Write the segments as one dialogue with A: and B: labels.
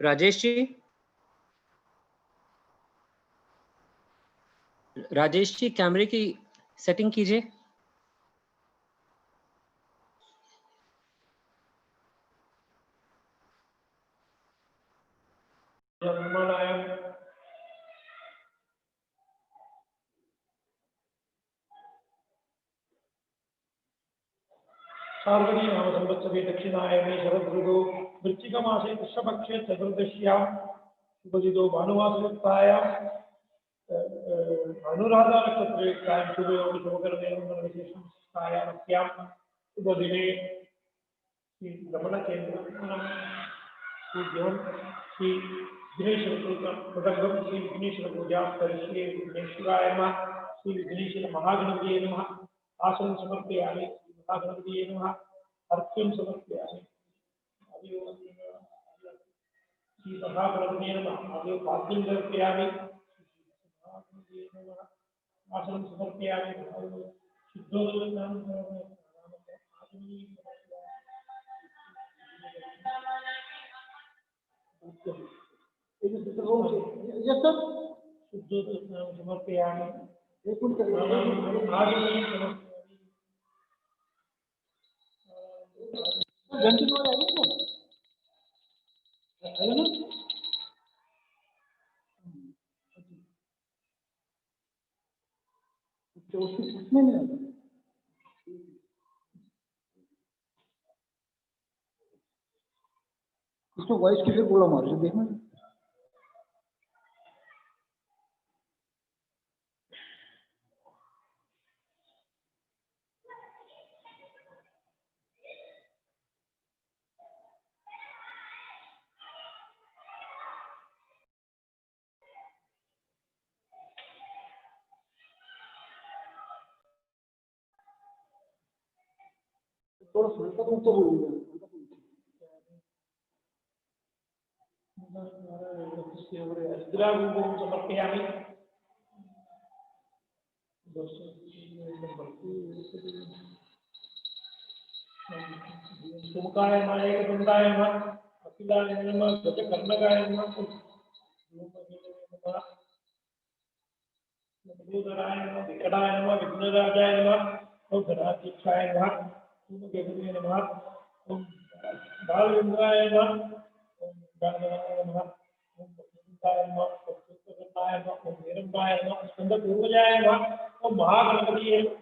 A: राजेश जी कैमरे की सेटिंग कीजिए।
B: शार्वरी नाम संवत्सरे दक्षिणायने शरदृतौ वृश्चिकमासे कृष्णपक्षे चतुर्दश्यां शुभदितो भानुवासयुक्तायां अनुराधा नक्षत्रेयुक्तायां शुभयोगे शुभकर्मे मंगलविशेषायां शुभदिने श्री रमणकेन्द्रं पूज्यं श्री विघ्नेश्वरपूजं श्री विघ्नेश्वरपूजा करिष्ये। विघ्नेश्वराय नमः। श्री विघ्नेश्वर महागणपतये नमः। आसनं समर्पयामि। महागणपतये नमः। अर्घ्यं समर्पयामि। श्री महागणपतये नमः। आदौ पाद्यं समर्पयामि। महागणपतये नमः। आसनं समर्पयामि। शुद्धोदकं समर्पयामि। Yes, sir. शुद्धोदकं समर्पयामि। उसमें नहीं आता इसको वॉइस किसे बोला मार देखना थोड़ा हल्का तो ऊपर बोलिएगा समर्पयामि। सुमुखाय नमः। एकदन्ताय नमः। अखिलाय नमः। गजकर्णकाय नमः। नमोदराय नमः। विकटाय नमः। विघ्नराजाय नमः। ओम गणाधीशाय नमः। ओम गणपतये नमः। ओम बालचंद्राय नमः। ओम गणनाय नमः। ओम भक्ताय नमः। ओम सुतकर्णाय नमः। ओम हिरण्यय नमः। स्कंदपूर्वजाय नमः। ओम महागणपतये नमः।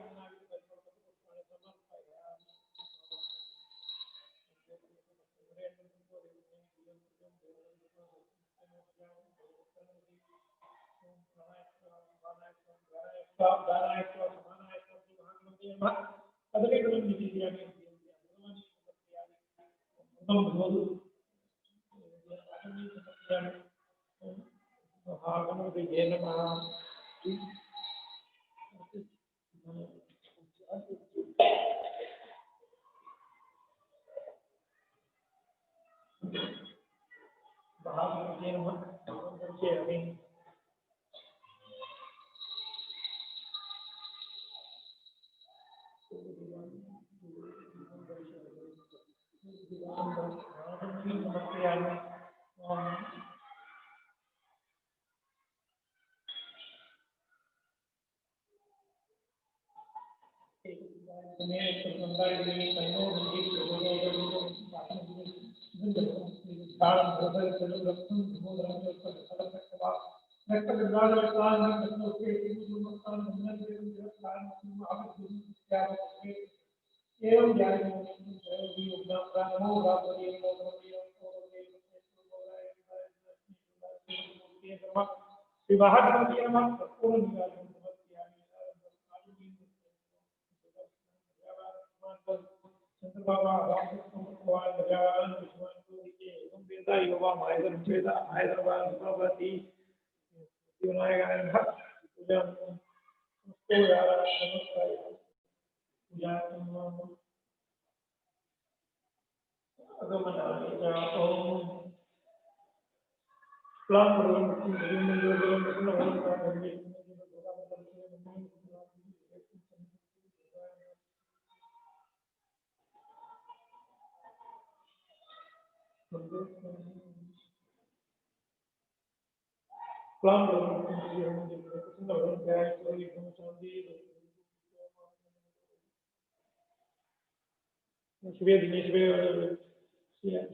B: शिवे दिने शिवे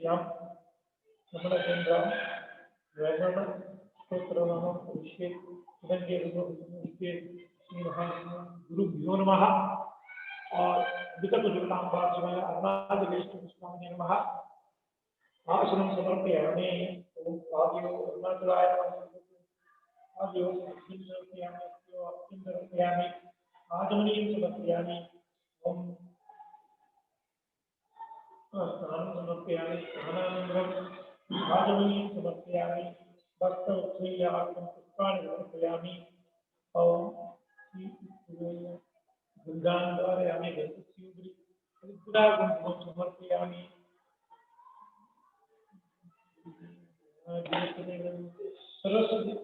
B: याम नमन केंद्रम वैभव स्तोत्रनामं पुरुषे सुगंधे रुद्रपुष्पे श्री महागुरुभ्यो नमः और विकल्प जुगलाम भाषण अरुणाचलेश्वर स्वामी नमः आसनं समर्पयामि ओम आदियो अरुणाचलाय आदियो समर्पयामि आचमनीं समर्पयामि ओम स्नानं समर्पयामि स्नानानन्तरं आचमनीं समर्पयामि वस्त्रवस्त्रैयार्थं पुष्पाणि समर्पयामि ओम गंगां धारयामि गंगस्योपरि रुद्रागुण्ठं समर्पयामि सरस्वती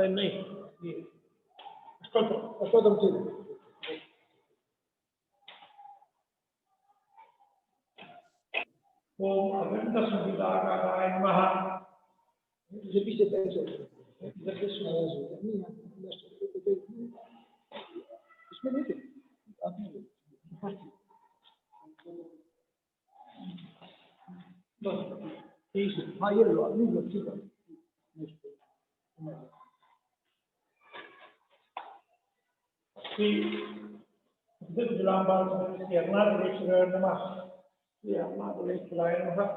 B: नहीं अष्टोत्तम ओम अनंत सुविदाकाराय नमः इसमें नहीं हाँ ये लो अभी लो ठीक है श्री विलाम्बाल श्री अरुणाचलेश्वराय नमः श्री अरुणाचलेश्वराय नमः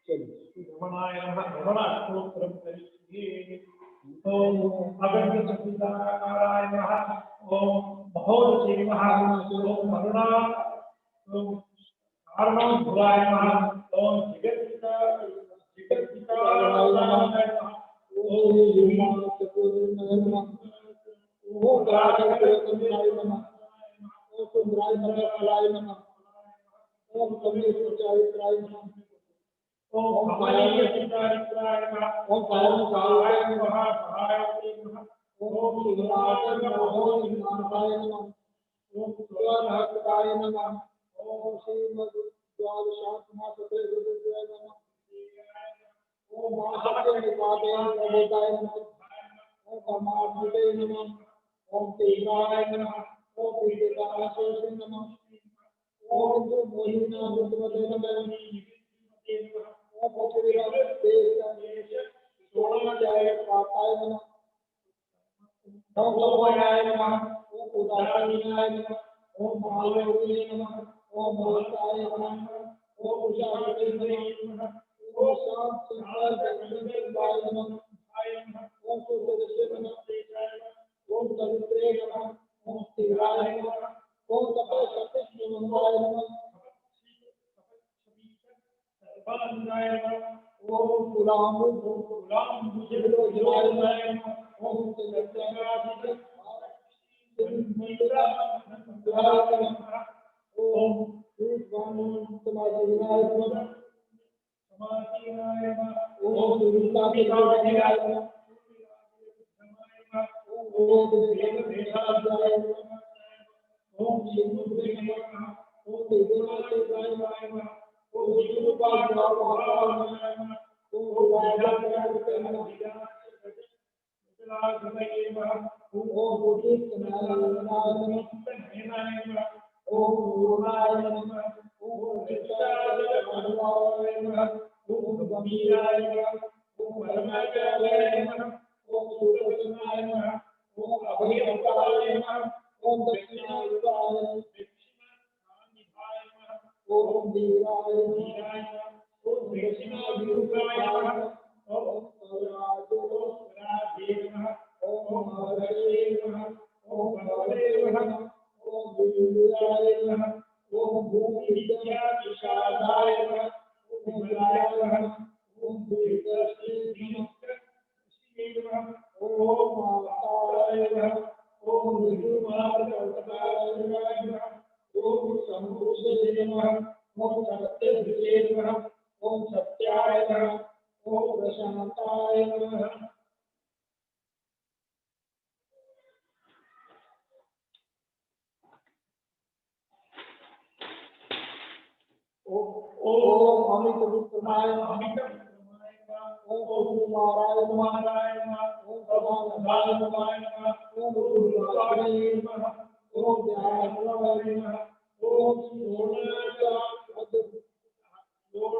B: श्री रमणाय नमः रमणाष्टोत्तरं करिष्ये ओम अगण्य सच्चिदानंदाय नमः ओम महोदय नमः ओम अरुणा ओम आर्णवधुराय नमः ओम जगत्पिताय नमः ओम ओम राजकर्ताय नमः ओम राजकर्ताय नमः ओम कविचारित्राय नमः ओम कमलीयचित्राय नमः ओम कारुण्याय नमः सहायाय नमः ओम सुधाय नमः ओम सुधाय नमः ओम श्रीमद्द्वादशात्मासते गुरुदेवाय नमः ओम महासत्य निपाते प्रबोधाय नमः ओम परमात्मते नमः ओम तेजाय नमः ओम पीडिताशेषे नमः ओम मोहिना बुद्धमते नमः ओम पृथ्वीराज देश सोमनाय पापाय नमः ओम लोकाय नमः ओम उदासीनाय नमः ओम महायोगिने नमः ओम मोहताय नमः ओम उषावते नमः ओम शांत संसार नमः ओम सूर्यदेशे नमः ओम दरिद्रे नमः ओम स्थिराय नमः ओम तपो सत्य मंगलाय नमः सर्वानंदाय नमः ओम गुलाम जिलोजलाय नमः ओम जगन्नाथ ओम समाधिनाय नमः ओम दुर्गापिताय नमः ओम देवदेशाय नमः ओम शिवमुद्रे नमः ओम देवनाथाय नमः ओम विष्णुपादाय नमः ओम राजाय नमः ओम बुद्धिनाय नमः ओम गुरुनाय नमः ओम चित्ताय नमः ओम गंभीराय नमः ओम परमाचार्याय नमः ओम सुदर्शनाय नमः ओम अभयंकराय नमः ओम दक्षिणाय नमः ओम वीराय नमः ओम दक्षिणाभिमुखाय नमः ओम स्वराजोराजे नमः ओम महर्षे नमः ओम भगवते नमः ओम विद्याय नमः ओम भूमिविद्याविशारदाय नमः ओम विद्याय नमः ओम दीर्घश्री नमः ओम माताय नमः ओम विष्णुमार्गवताय नमः ओम शंभुषे नमः ओम सत्यभुजे नमः ओम सत्याय नमः ओम प्रशांताय नमः ओम अमित विक्रमाय ओम कुमाराय ओम सदानंदाय ओम गुरुवाय ओम ध्यानाय ओम निकेतनाय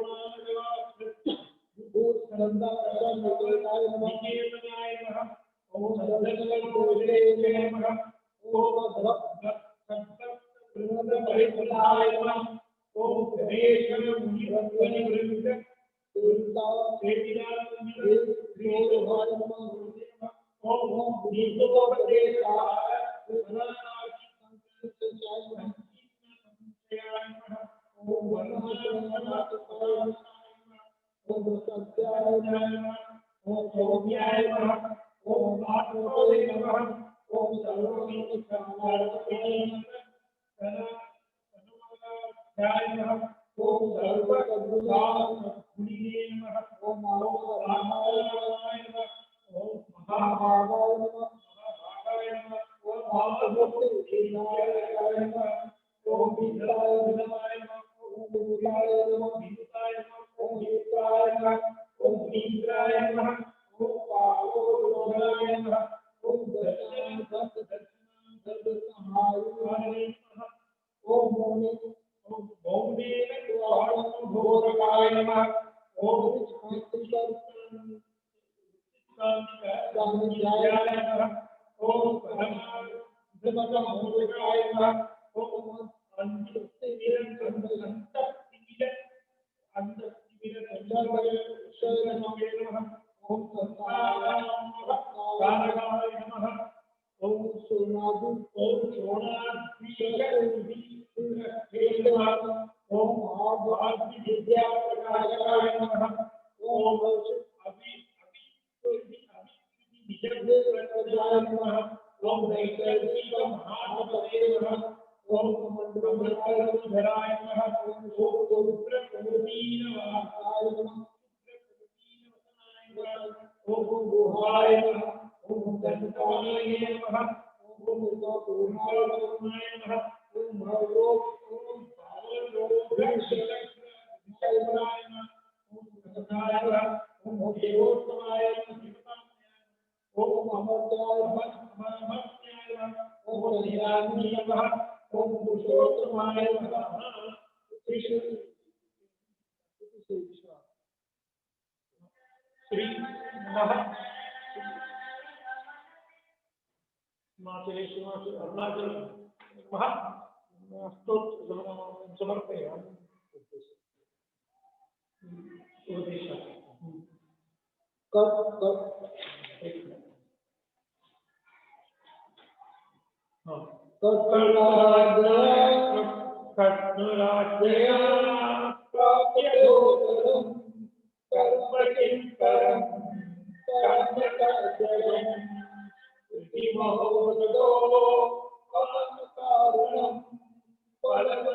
B: ओम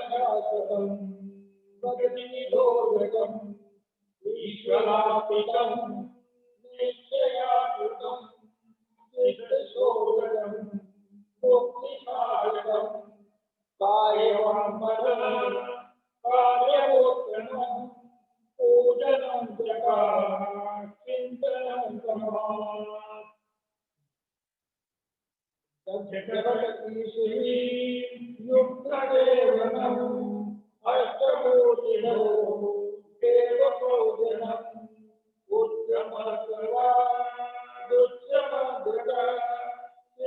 B: ओम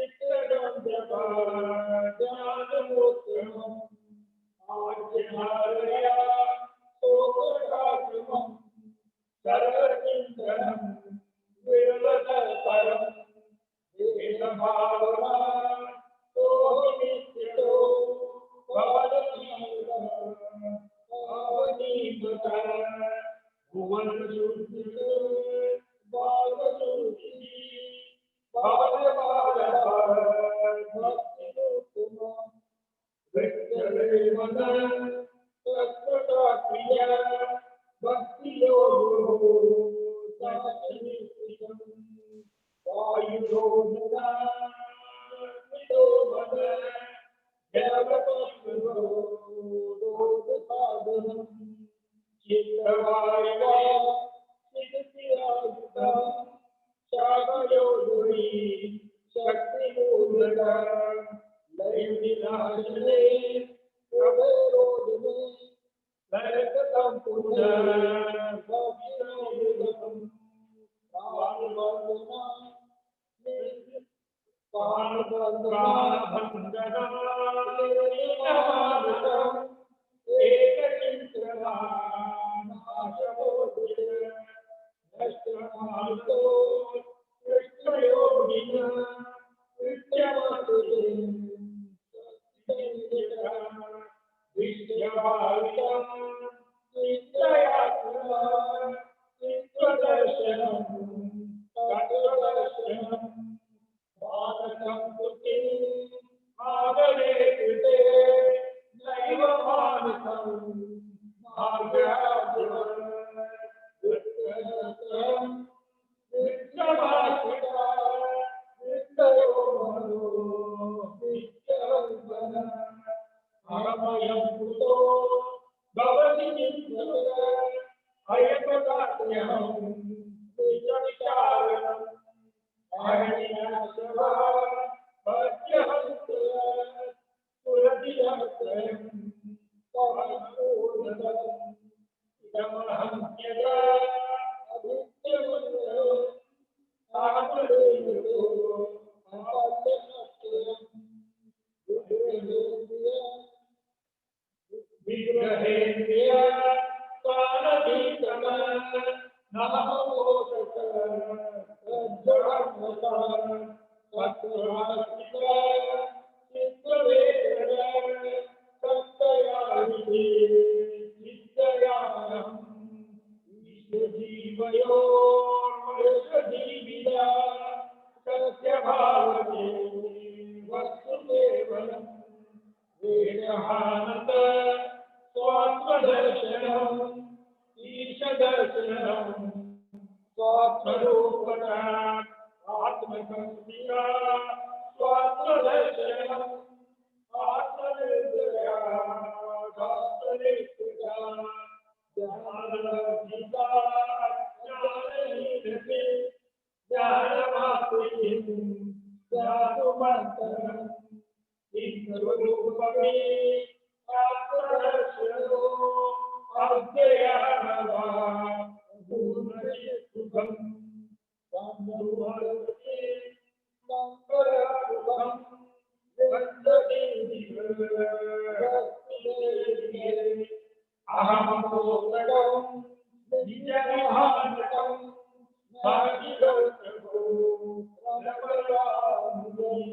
B: चित्तवारिवा चित्तियायुता शाखयोधुरी शक्तिमूलका लयविनाशिने प्रभेरोधिने लयकतं पुनः भक्तिनोदितं प्राणबन्धना प्राणबन्धना निर्विनाशम् एकचिन्तना नाशबोधित नष्टमार्गो कृष्णयोगिना कृत्यमस्तुते विश्वभावितं चिन्तयात्मा चित्तदर्शनं तत्त्वदर्शनं भारतं कृते मार्गे कृते नैव मानसं मार्गाद्यं वित्तदर्शनं वित्तवासिता वित्तयो मनो वित्तवन्दनं अहमयं कुतो भवति चिन्तय अयतदात्यहं विचारणम् अहनिनाशवा भक्त्यहस्तु पुरदिहस्त्रयं परिपूर्णम् इदमहं यदा अभित्यमुद्रो आत्मदेवतो विग्रहेन्द्रिय कालदीतम नमोषक प्रज्वलन्वता सत्त्वास्तिका चित्तवेदना सत्तयामिति चित्तयानम् विश्वजीवयोर्मनुष्यजीविना सत्यभावते वस्तुकेवलम् वेदहानत स्वात्मदर्शनम् ईशदर्शनम् स्वात्मरूपता आत्मसंस्थिता स्वात्मदर्शनम् आत्मनिर्भया आत्मनिष्ठा ज्ञानलब्धिता ज्ञानहीनते ज्ञानमाप्तिं ज्ञातुमन्तरम् इन्द्ररूपमे आत्मदर्शनो अव्ययानवा पूर्णचित्सुखं साम्यरूपे साम्परासुखं वन्ददेवी अहमोदकं निजमहानकं भागिरसको रमलामुदम्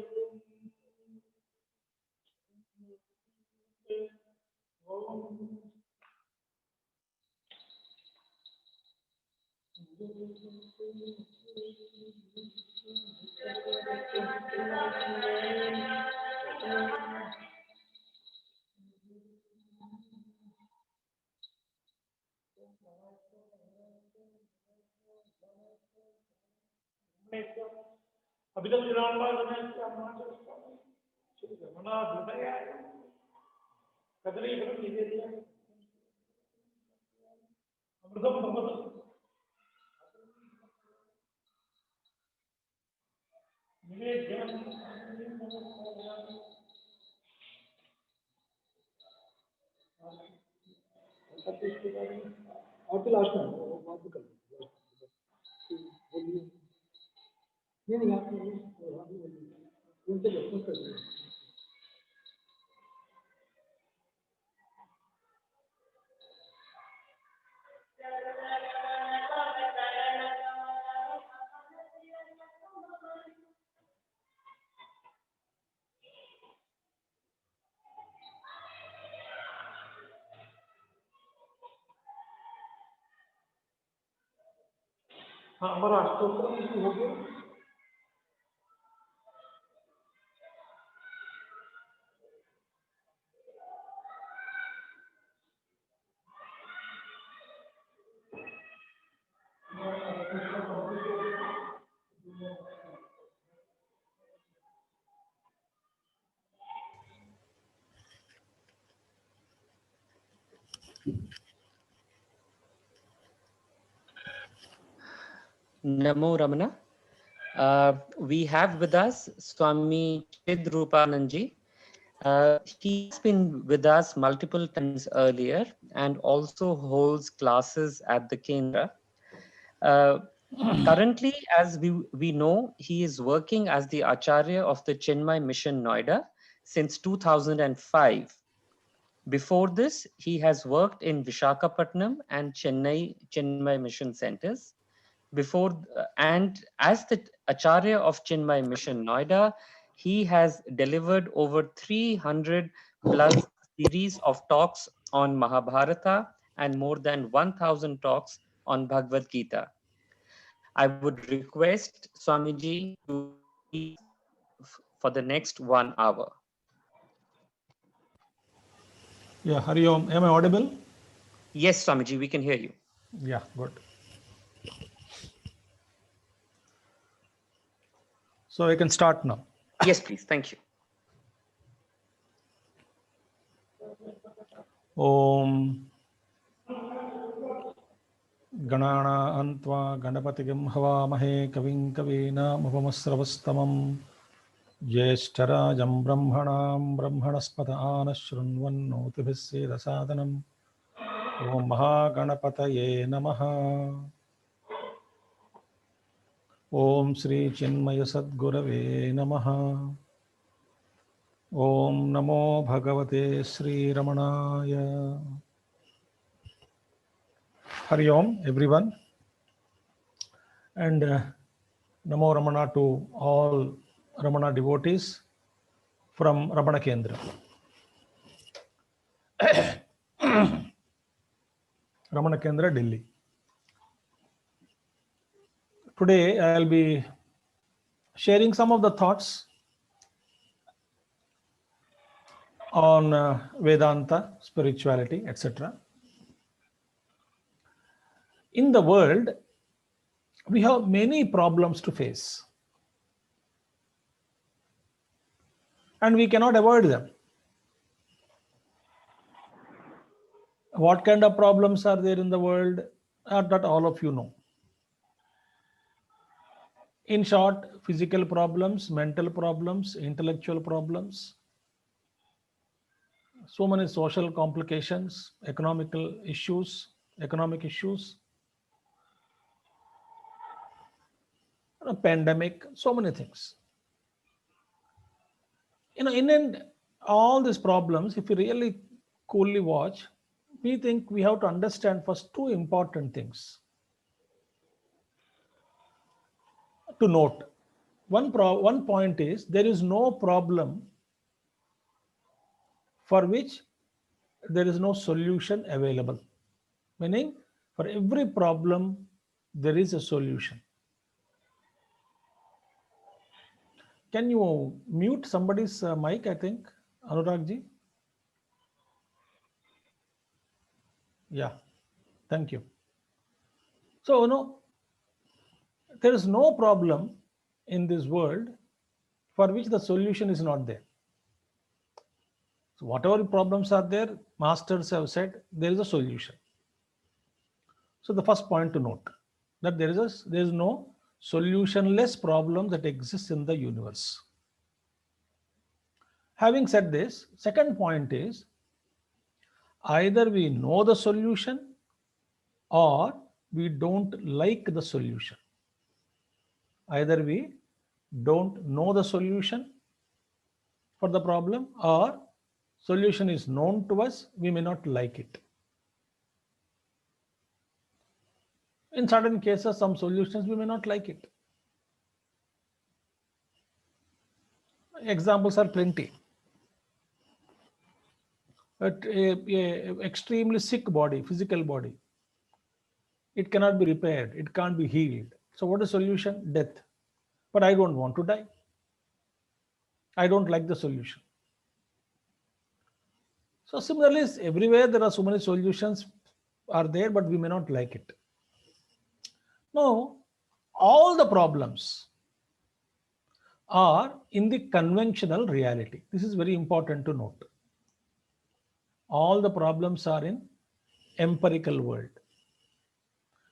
B: अभिधम विरामवाद में रमना हृदय कदली फल लीजिए दिया अमृतम भगवत निवेद्यम और तो लास्ट में बात भी कर बोलिए नहीं आप उनसे डिस्कस कर लीजिए हाँ हमारा स्टोर हो गया
A: Namo Ramana. We have with us Swami Chidrupananji. He's been with us multiple times earlier and also holds classes at the Kendra. Currently, as we know, he is working as the Acharya of the Chinmay Mission Noida since 2005. Before this, he has worked in Vishakhapatnam and Chennai Mission Centers. And as the Acharya of Chinmay Mission Noida, he has delivered over 300 plus series of talks on Mahabharata and more than 1,000 talks on Bhagavad Gita. I would request Swamiji to lead for the next 1 hour.
C: Yeah, Hari Om. Am I audible?
A: Yes, Swamiji, we can hear you.
C: Yeah, good. So I can start now.
A: Yes, please. Thank you.
C: Om Ganana Antva Ganapatigam Havamahe Kavin Kavina Mupamasravastamam Jeshtarajam Brahmanam Brahmanaspata Anashrunvan Notibhisse Rasadanam Om Mahaganapataye Namaha Om Sri Chinmaya Sadgurave Namaha Om Namo Bhagavate Sri Ramanaya. Hari Om, everyone. And Namo Ramana to all Ramana devotees from Ramana Kendra. Ramana Kendra, Delhi. Today I'll be sharing some of the thoughts on Vedanta, spirituality, etc. In the world, we have many problems to face, and we cannot avoid them. What kind of problems are there in the world? That all of you know. In short, physical problems, mental problems, intellectual problems, so many social complications, economic issues, a pandemic, so many things. In end, all these problems, if you really coolly watch, we think we have to understand first two important things to note. One point is there is no problem for which there is no solution available. Meaning, for every problem, there is a solution. Can you mute somebody's mic, I think, Anuragji? Yeah, thank you. So, there is no problem in this world for which the solution is not there. So whatever problems are there, masters have said there is a solution. So the first point to note that there is no solutionless problem that exists in the universe. Having said this, second point is either we know the solution or we don't like the solution. Either we don't know the solution for the problem or solution is known to us, we may not like it. In certain cases, some solutions we may not like it. Examples are plenty. But a extremely sick body, physical body, it cannot be repaired, it can't be healed. So what is the solution? Death. But I don't want to die. I don't like the solution. So similarly, everywhere there are so many solutions are there, but we may not like it. Now, all the problems are in the conventional reality. This is very important to note. All the problems are in empirical world.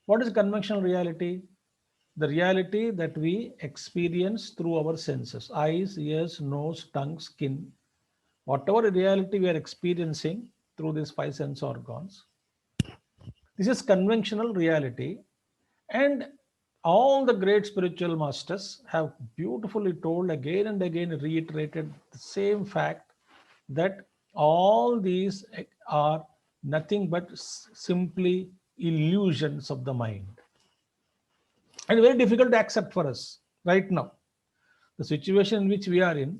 C: What is conventional reality? the reality that we experience through our senses, eyes, ears, nose, tongue, skin, whatever reality we are experiencing through these five sense organs. This is conventional reality, and all the great spiritual masters have beautifully told again and again, reiterated the same fact that all these are nothing but simply illusions of the mind, and very difficult to accept for us right now, the situation in which we are in,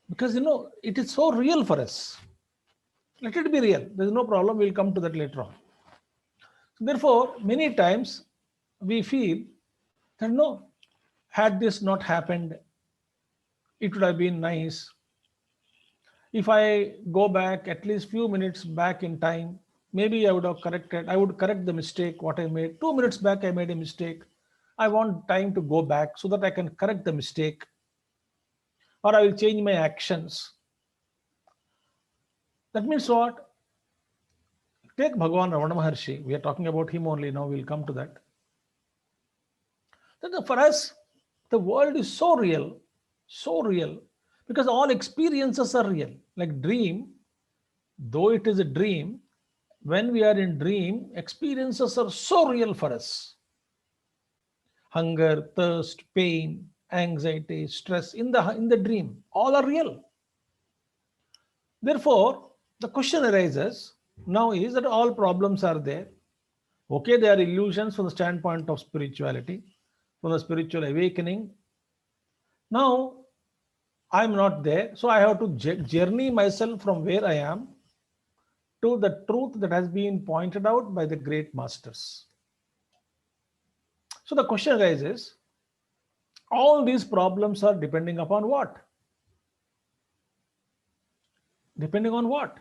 C: because it is so real for us. Let it be real. There is no problem. We'll come to that later on. So therefore, many times we feel that no, had this not happened, it would have been nice. If I go back at least few minutes back in time, maybe I would correct the mistake what I made. 2 minutes back, I made a mistake. I want time to go back so that I can correct the mistake, or I will change my actions. That means what? Take Bhagavan Ramana Maharshi. We are talking about him only now. We'll come to that. For us, the world is so real, because all experiences are real. Like dream, though it is a dream, when we are in dream, experiences are so real for us. Hunger, thirst, pain, anxiety, stress in the dream, all are real. Therefore, the question arises now is that all problems are there. Okay, they are illusions from the standpoint of spirituality, from the spiritual awakening. Now, I'm not there, so I have to journey myself from where I am to the truth that has been pointed out by the great masters. So the question arises, all these problems are depending upon what? Depending on what?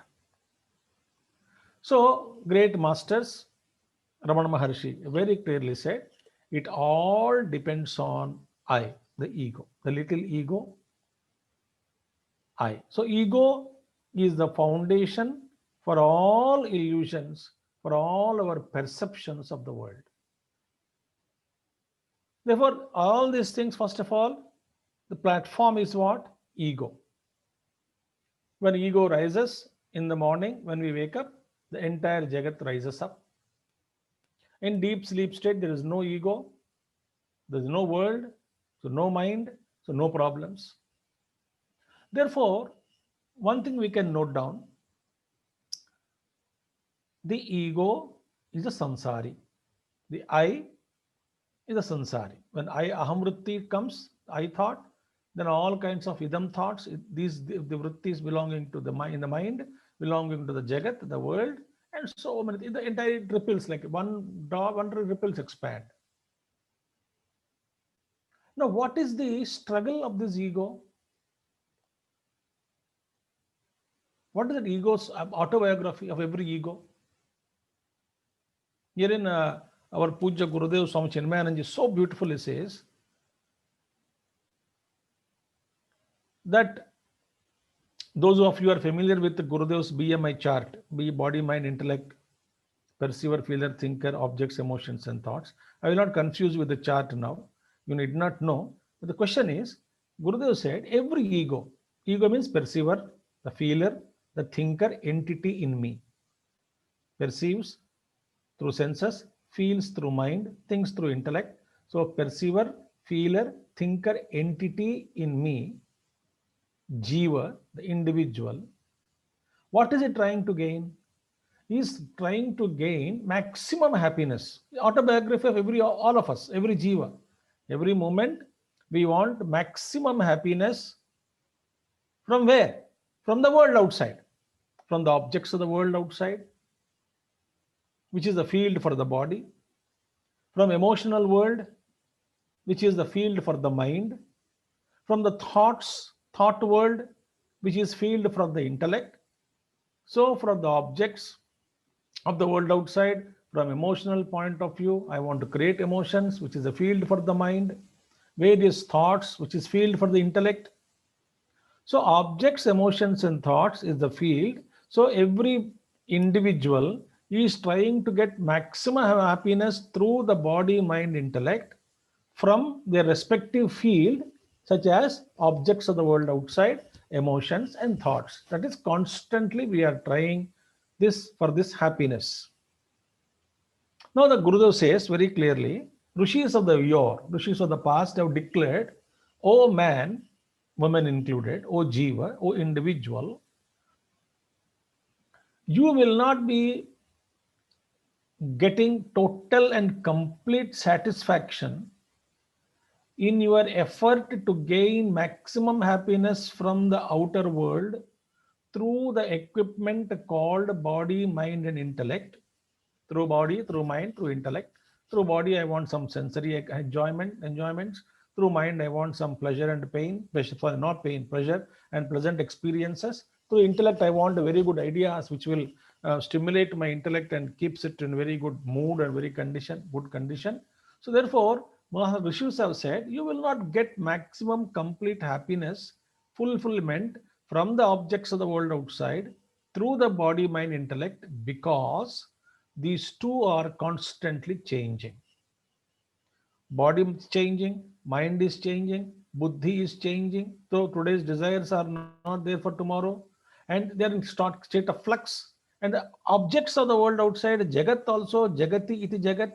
C: So great masters, Ramana Maharshi very clearly said, it all depends on I, the ego, the little ego, I. So ego is the foundation for all illusions, for all our perceptions of the world. Therefore, all these things, first of all, the platform is what? Ego. When ego rises in the morning, when we wake up, the entire Jagat rises up. In deep sleep state, there is no ego, there is no world, so no mind, so no problems. Therefore, one thing we can note down, the ego is a samsari. The I is a sansari. When I ahamvritti comes, I thought, then all kinds of idam thoughts, these the vrittis belonging to the mind, belonging to the Jagat, the world, and so many, the entire ripples, like one ripples expand. Now, what is the struggle of this ego? What is the ego's autobiography of every ego? Here in our Puja Gurudev Swami Chinmayananji so beautifully says that those of you are familiar with the Gurudev's BMI chart, be body, mind, intellect, perceiver, feeler, thinker, objects, emotions, and thoughts. I will not confuse with the chart now. You need not know. But the question is, Gurudev said, every ego means perceiver, the feeler, the thinker, entity in me. Perceives through senses, feels through mind, thinks through intellect. So perceiver, feeler, thinker, entity in me, Jiva, the individual. What is it trying to gain? He is trying to gain maximum happiness. The autobiography of all of us, every Jiva. Every moment we want maximum happiness. From where? From the world outside. From the objects of the world outside, which is the field for the body. From emotional world, which is the field for the mind. From the thought world, which is field for the intellect. So from the objects of the world outside, from emotional point of view, I want to create emotions, which is a field for the mind. Various thoughts, which is field for the intellect. So objects, emotions, and thoughts is the field. So every individual is trying to get maximum happiness through the body, mind, intellect. from their respective field, such as objects of the world outside, emotions and thoughts. That is, constantly we are trying this for this happiness. Now the Gurudev says very clearly, Rishis of the yore, Rishis of the past have declared, O man, woman included, O Jiva, O individual, you will not be getting total and complete satisfaction in your effort to gain maximum happiness from the outer world through the equipment called body, mind, and intellect. Through body, through mind, through intellect. Through body, I want some sensory enjoyments. Through mind, I want some pleasure and pain, sorry, not pain, pleasure and pleasant experiences. Through intellect, I want very good ideas which will stimulate my intellect and keeps it in very good mood and very good condition. So therefore, Rishis have said, you will not get maximum complete happiness, fulfillment from the objects of the world outside through the body, mind, intellect, because these two are constantly changing. Body is changing, mind is changing, buddhi is changing. So today's desires are not there for tomorrow, and they're in state of flux. And the objects of the world outside, Jagat also, Jagati iti Jagat,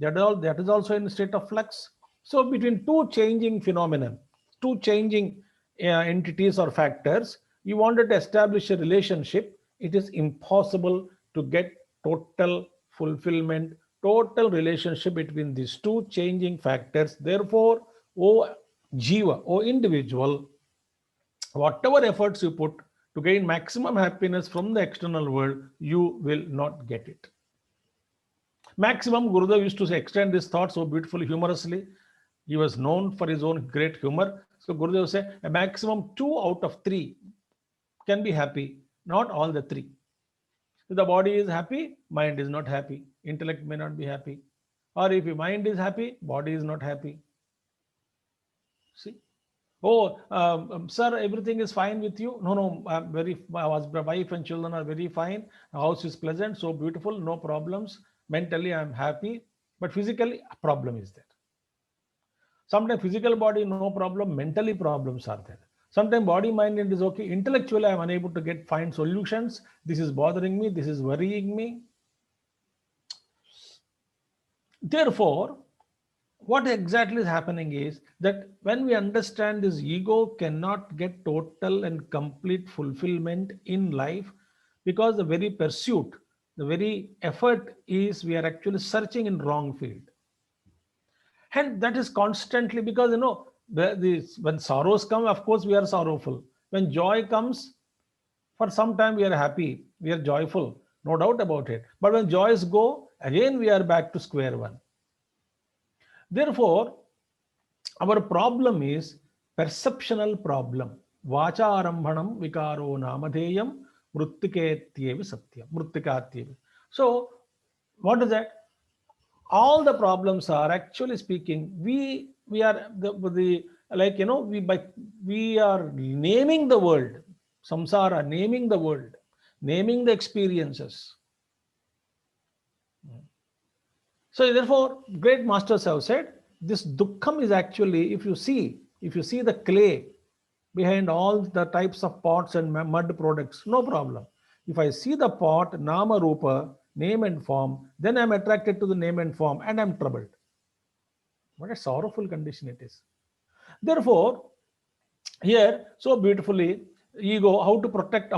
C: that is also in a state of flux. So between two changing phenomena, two changing entities or factors, you wanted to establish a relationship, it is impossible to get total fulfillment, total relationship between these two changing factors. Therefore, O Jiva, O individual, whatever efforts you put to gain maximum happiness from the external world, you will not get it. Maximum, Gurudev used to extend this thought so beautifully, humorously. He was known for his own great humor. So Gurudev said, a maximum 2 out of 3 can be happy, not all the 3. If the body is happy, mind is not happy. Intellect may not be happy. Or if your mind is happy, body is not happy. See? Oh, sir, everything is fine with you? No, my wife and children are very fine. House is pleasant, so beautiful, no problems. Mentally, I'm happy. But physically, a problem is there. Sometimes physical body, no problem. Mentally, problems are there. Sometimes body, mind, it is okay. Intellectually, I'm unable to find solutions. This is bothering me. This is worrying me. Therefore, what exactly is happening is that when we understand this ego cannot get total and complete fulfillment in life, because the very pursuit, the very effort is we are actually searching in wrong field. And that is constantly, because when sorrows come, of course we are sorrowful. When joy comes, for some time we are happy, we are joyful, no doubt about it. But when joys go, again we are back to square one. Therefore, our problem is perceptional problem. Vacha arambhanam vikaro namadheyam mrittiketyeva satyam. Mrittikatyev. So, what is that? All the problems are, actually speaking, we are we are naming the world, samsara, naming the world, naming the experiences. So therefore, great masters have said, this dukkham is actually, if you see the clay behind all the types of pots and mud products, no problem. If I see the pot, nama rupa, name and form, then I'm attracted to the name and form and I'm troubled. What a sorrowful condition it is. Therefore, here so beautifully, ego, how to protect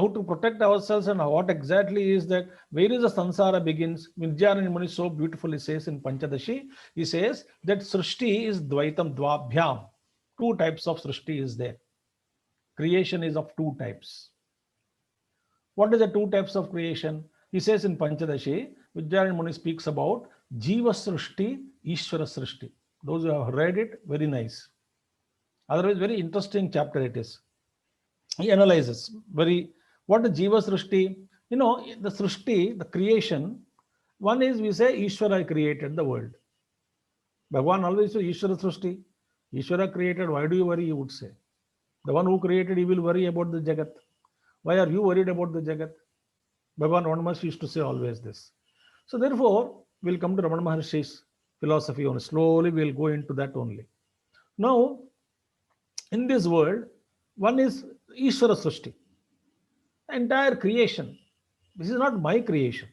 C: ourselves, and what exactly is that, where is the samsara begins. Vidyaranya Muni so beautifully says in Panchadashi, he says that Srishti is Dvaitam Dvabhyam. 2 types of Srishti is there. Creation is of 2 types. What is the 2 types of creation? He says in Panchadashi, Vidyaranya Muni speaks about Jiva Srishti, Ishvara Srishti. Those who have read it, very nice. Otherwise, very interesting chapter it is. He analyzes what is Jiva Srishti? The Srishti, the creation, one is, we say Ishvara created the world. Bhagavan always says Ishvara Srishti. Ishvara created, why do you worry, you would say. The one who created, he will worry about the Jagat. Why are you worried about the Jagat? Bhagavan Ramana Maharshi used to say always this. So therefore, we'll come to Ramana Maharshi's philosophy only. Slowly we'll go into that only. Now, in this world, one is Ishvara Srishti, entire creation. This is not my creation.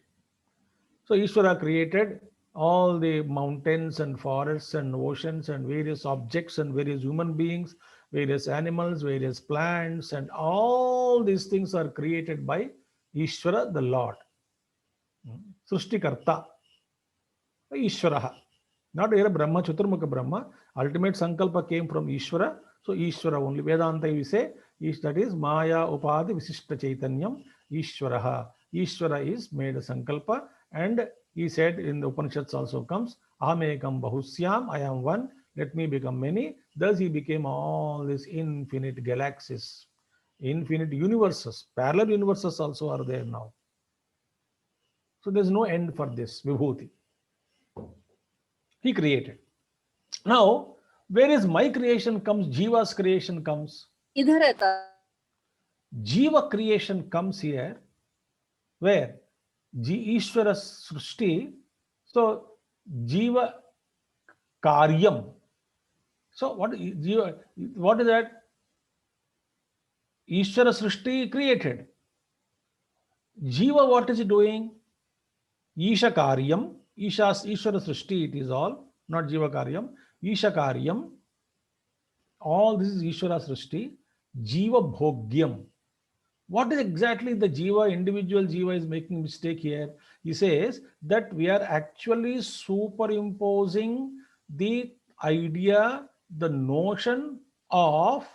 C: So Ishvara created all the mountains and forests and oceans and various objects and various human beings, various animals, various plants, and all these things are created by Ishvara, the Lord. Srishtikarta, Ishvara. Not here Brahma, Chaturmukha Brahma. Ultimate Sankalpa came from Ishvara. So Ishvara only. Vedanta we say, that is Maya Upadi Visishta Chaitanyam, Ishvaraha. Ishvara is made a Sankalpa, and he said in the Upanishads also comes, Ahamekam Bahusyam, I am one, let me become many. Thus he became all these infinite galaxies, infinite universes. Parallel universes also are there now. So there's no end for this Vibhuti. He created. Now, where is my creation comes, Jiva's creation comes.
D: इधर है था
C: Jiva creation comes here, where Ishvara Srishti, so Jiva Karyam. So what is that? Ishvara Srishti created. Jiva, what is he doing? Isha Karyam. Ishvara Srishti, it is all, not Jiva Karyam. Isha Karyam. All this is Ishvara Srishti. Jiva Bhogyam. What is exactly the Jiva, individual Jiva is making mistake here? He says that we are actually superimposing the idea, the notion of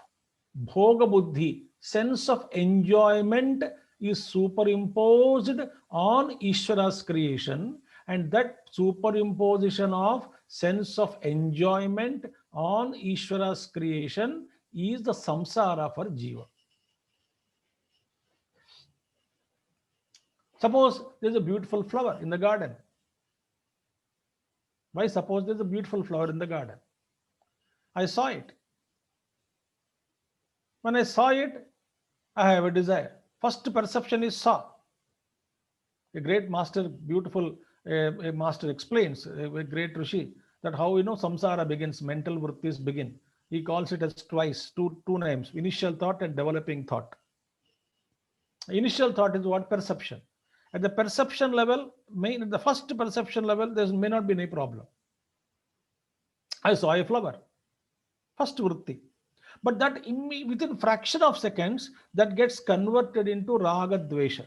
C: Bhoga Buddhi, sense of enjoyment is superimposed on Ishvara's creation, and that superimposition of sense of enjoyment on Ishvara's creation is the samsara for Jiva. Suppose there's a beautiful flower in the garden. Why suppose there's a beautiful flower in the garden? I saw it. When I saw it, I have a desire. First perception is saw. A great master, beautiful a master explains, a great Rishi, that how samsara begins, mental vrittis begin. He calls it as twice, two names, initial thought and developing thought. Initial thought is what? Perception. At the perception level, the first perception level, there may not be any problem. I saw a flower. First vritti. But that within fraction of seconds, that gets converted into raga dvesha.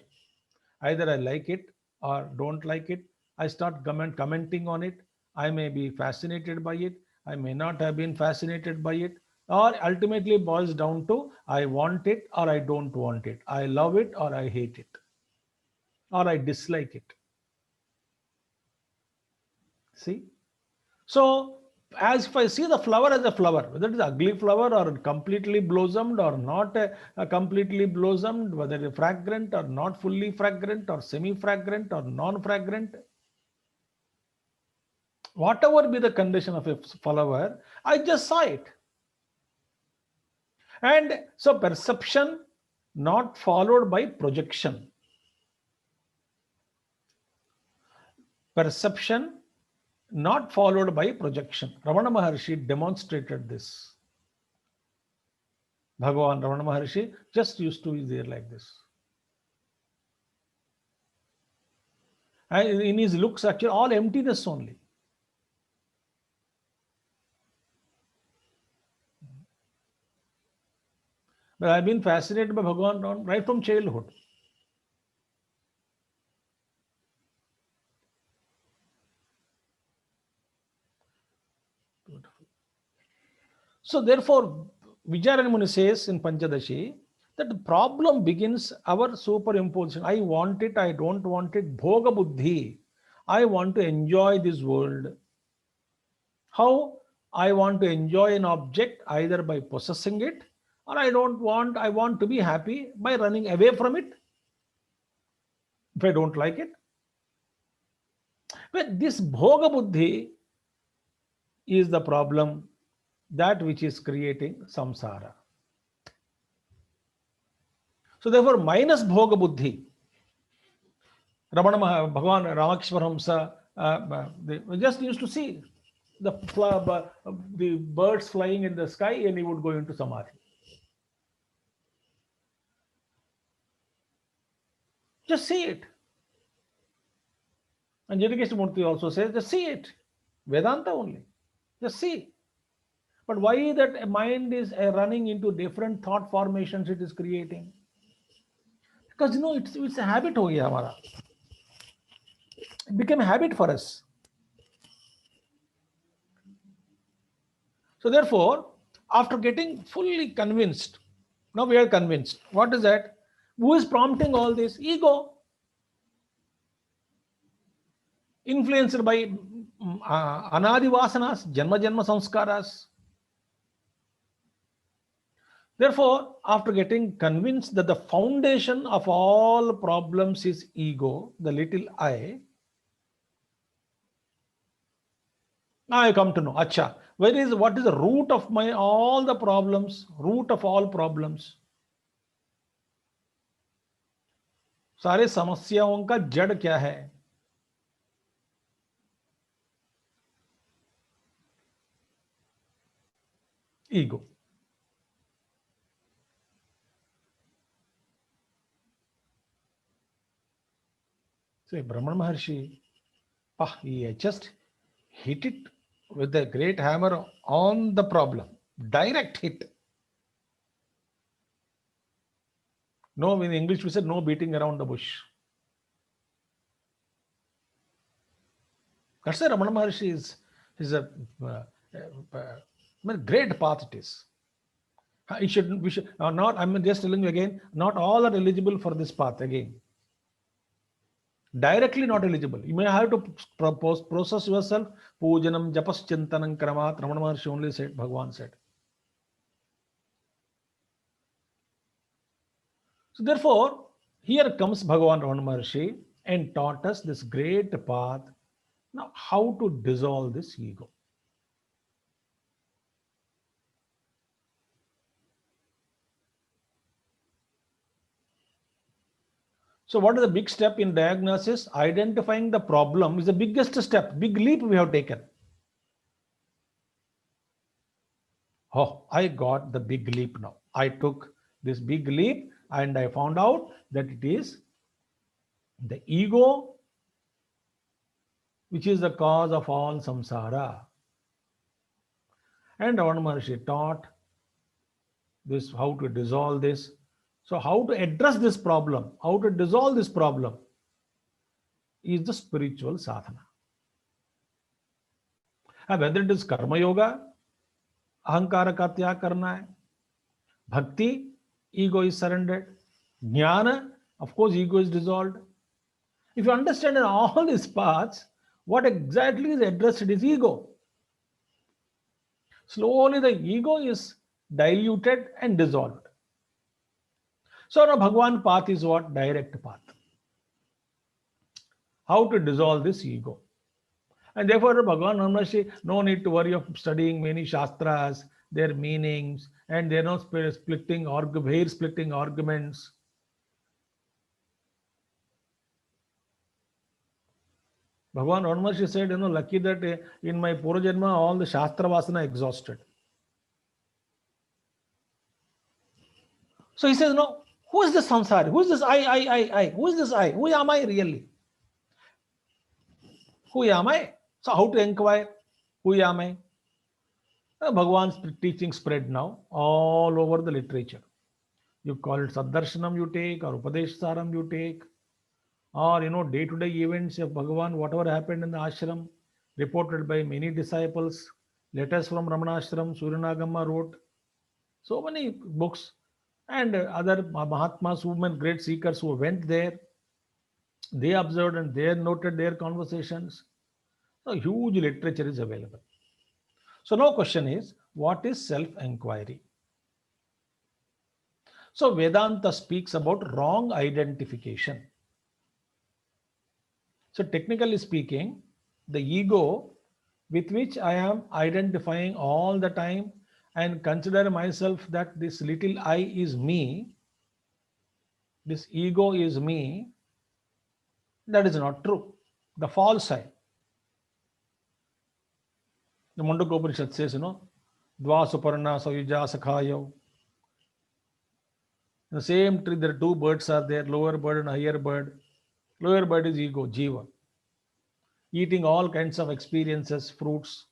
C: Either I like it or don't like it. I start commenting on it. I may be fascinated by it. I may not have been fascinated by it. Or ultimately boils down to I want it or I don't want it. I love it or I hate it. Or I dislike it. See? So, as if I see the flower as a flower, whether it is ugly flower or completely blossomed or not completely blossomed, whether it is fragrant or not fully fragrant or semi-fragrant or non-fragrant, whatever be the condition of a flower, I just saw it. And so perception not followed by projection. Perception not followed by projection. Ramana Maharshi demonstrated this. Bhagavan Ramana Maharshi just used to be there like this. And in his looks, actually, all emptiness only. But I've been fascinated by Bhagavan right from childhood. So therefore, Vidyaranya Muni says in Panchadashi that the problem begins our superimposition. I want it, I don't want it, bhoga buddhi. I want to enjoy this world. How? I want to enjoy an object either by possessing it, or I want to be happy by running away from it if I don't like it. But this bhoga buddhi is the problem, that which is creating samsara. So therefore, minus bhoga buddhi, Bhagavan Ramakshwaramsa they just used to see the birds flying in the sky, and he would go into samadhi. Just see it. And Jidikeshmurti also says, just see it. Vedanta only. Just see. But why that a mind is running into different thought formations it is creating? Because it's a habit ho gaya hamara. It became a habit for us. So therefore, after getting fully convinced, now we are convinced. What is that? Who is prompting all this? Ego. Influenced by anadi vasanas, janma janma samskaras. Therefore, after getting convinced that the foundation of all problems is ego, the little I, now I come to know, acha, what is the root of all the problems, root of all problems? सारे समस्याओं का जड़ क्या है? Ego. So Brahman Maharshi, he just hit it with a great hammer on the problem. Direct hit. No, in English we said no beating around the bush. That's why Ramana Maharshi is a great path it is. We should not, I'm just telling you again, not all are eligible for this path again. Directly not eligible. You may have to process yourself. Pujanam japas chintanam kramat. Ramana Maharshi only said, Bhagavan said. So therefore, here comes Bhagavan Ramana Maharshi and taught us this great path. Now, how to dissolve this ego. So what is the big step in diagnosis? Identifying the problem is the biggest step, big leap we have taken. Oh, I got the big leap now. I took this big leap and I found out that it is the ego which is the cause of all samsara. And Ramana Maharshi taught this, how to dissolve this. So how to address this problem, how to dissolve this problem is the spiritual sadhana. And whether it is karma yoga, ahankara ka tyag karna hai, bhakti, ego is surrendered, jnana, of course ego is dissolved. If you understand in all these paths, what exactly is addressed is ego. Slowly the ego is diluted and dissolved. So now Bhagavan path is what? Direct path. How to dissolve this ego. And therefore Bhagavan Maharshi, no need to worry of studying many shastras, their meanings, and they're not splitting arguments. Bhagavan Maharshi said, lucky that in my Purajanma all the Shastra Vasana exhausted. So he says, no, who is this samsari? Who is this I? Who is this I? Who am I really? Who am I? So how to inquire? Who am I? Bhagavan's teaching spread now all over the literature. You call it Saddarshanam you take, or Upadesh Saram you take, or day-to-day events of Bhagavan, whatever happened in the ashram, reported by many disciples, letters from Ramanashram, Suryanagama wrote, so many books, and other Mahatmas, women, great seekers who went there, they observed and they noted their conversations. So huge literature is available. So now question is, what is self-enquiry? So Vedanta speaks about wrong identification. So technically speaking, the ego with which I am identifying all the time and consider myself that this little I is me, this ego is me, that is not true. The false I. The Mundaka Upanishad says, Dva Suparna Sayuja Sakhayo. In the same tree, there are two birds are there, lower bird and higher bird. Lower bird is ego, jiva, eating all kinds of experiences, fruits,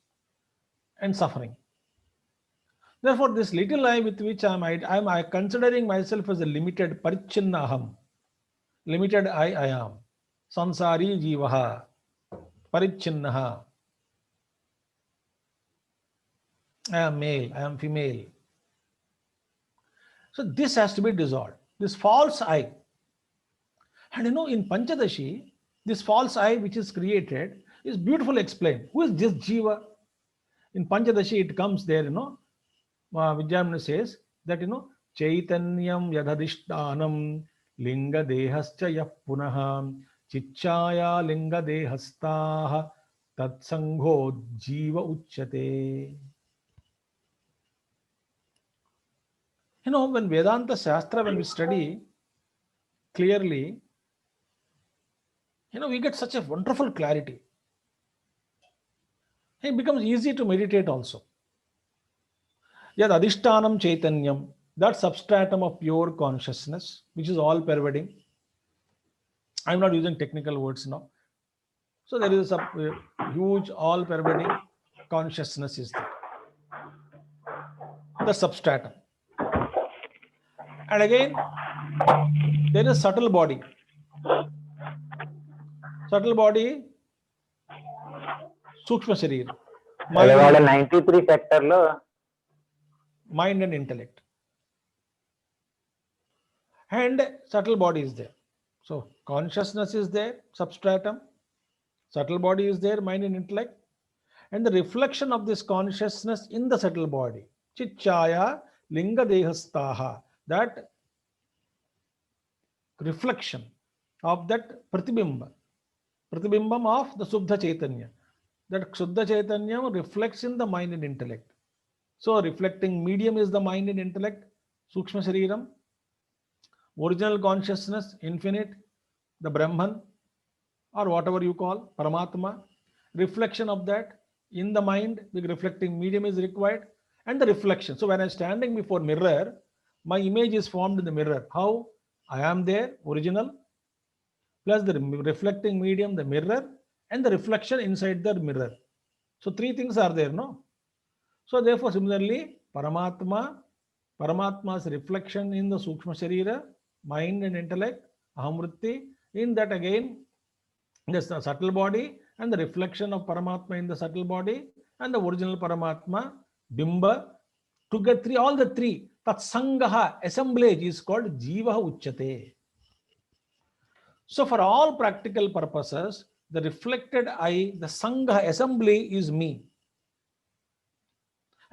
C: and suffering. Therefore, this little I with which I'm considering myself as a limited parichinnaham, limited I am. Sansari jivaha, parichinnaha. I am male, I am female. So this has to be dissolved. This false I. And in Panchadashi, this false I which is created is beautifully explained. Who is this jiva? In Panchadashi, it comes there, Vidyamana says that, Chaitanyam yadhadishtanam linga dehascha yah punaha chichaya linga dehastaha tatsangho jiva uchyate. When Vedanta Shastra, when we study clearly, we get such a wonderful clarity. It becomes easy to meditate also. Yad adhishtanam chaitanyam, that substratum of pure consciousness, which is all pervading. I'm not using technical words now. So there is a huge all pervading consciousness is there. The substratum. And again, there is subtle body. Subtle body, Sukshma Sharira.
D: 93 sector lo
C: Mind and intellect. And subtle body is there. So consciousness is there, substratum. Subtle body is there, mind and intellect. And the reflection of this consciousness in the subtle body. Chichaya linga dehastaha. That reflection of that pratibimba. Pratibimbam of the Subdha Chaitanya. That Subdha Chaitanya reflects in the mind and intellect. So reflecting medium is the mind and intellect, Sukshma Shariram, original consciousness, infinite, the Brahman, or whatever you call, Paramatma. Reflection of that in the mind, the reflecting medium is required, and the reflection. So when I'm standing before mirror, my image is formed in the mirror. How? I am there, original, plus the reflecting medium, the mirror, and the reflection inside the mirror. So three things are there, no? So therefore, similarly, Paramatma's reflection in the Sukshma Sharira, mind and intellect, Ahamvritti, in that again, there's the subtle body and the reflection of Paramatma in the subtle body and the original Paramatma, Bimba, to get all the three, that Sangaha, assemblage is called Jivaha Uchyate. So for all practical purposes, the reflected I, the Sangaha, assembly is me.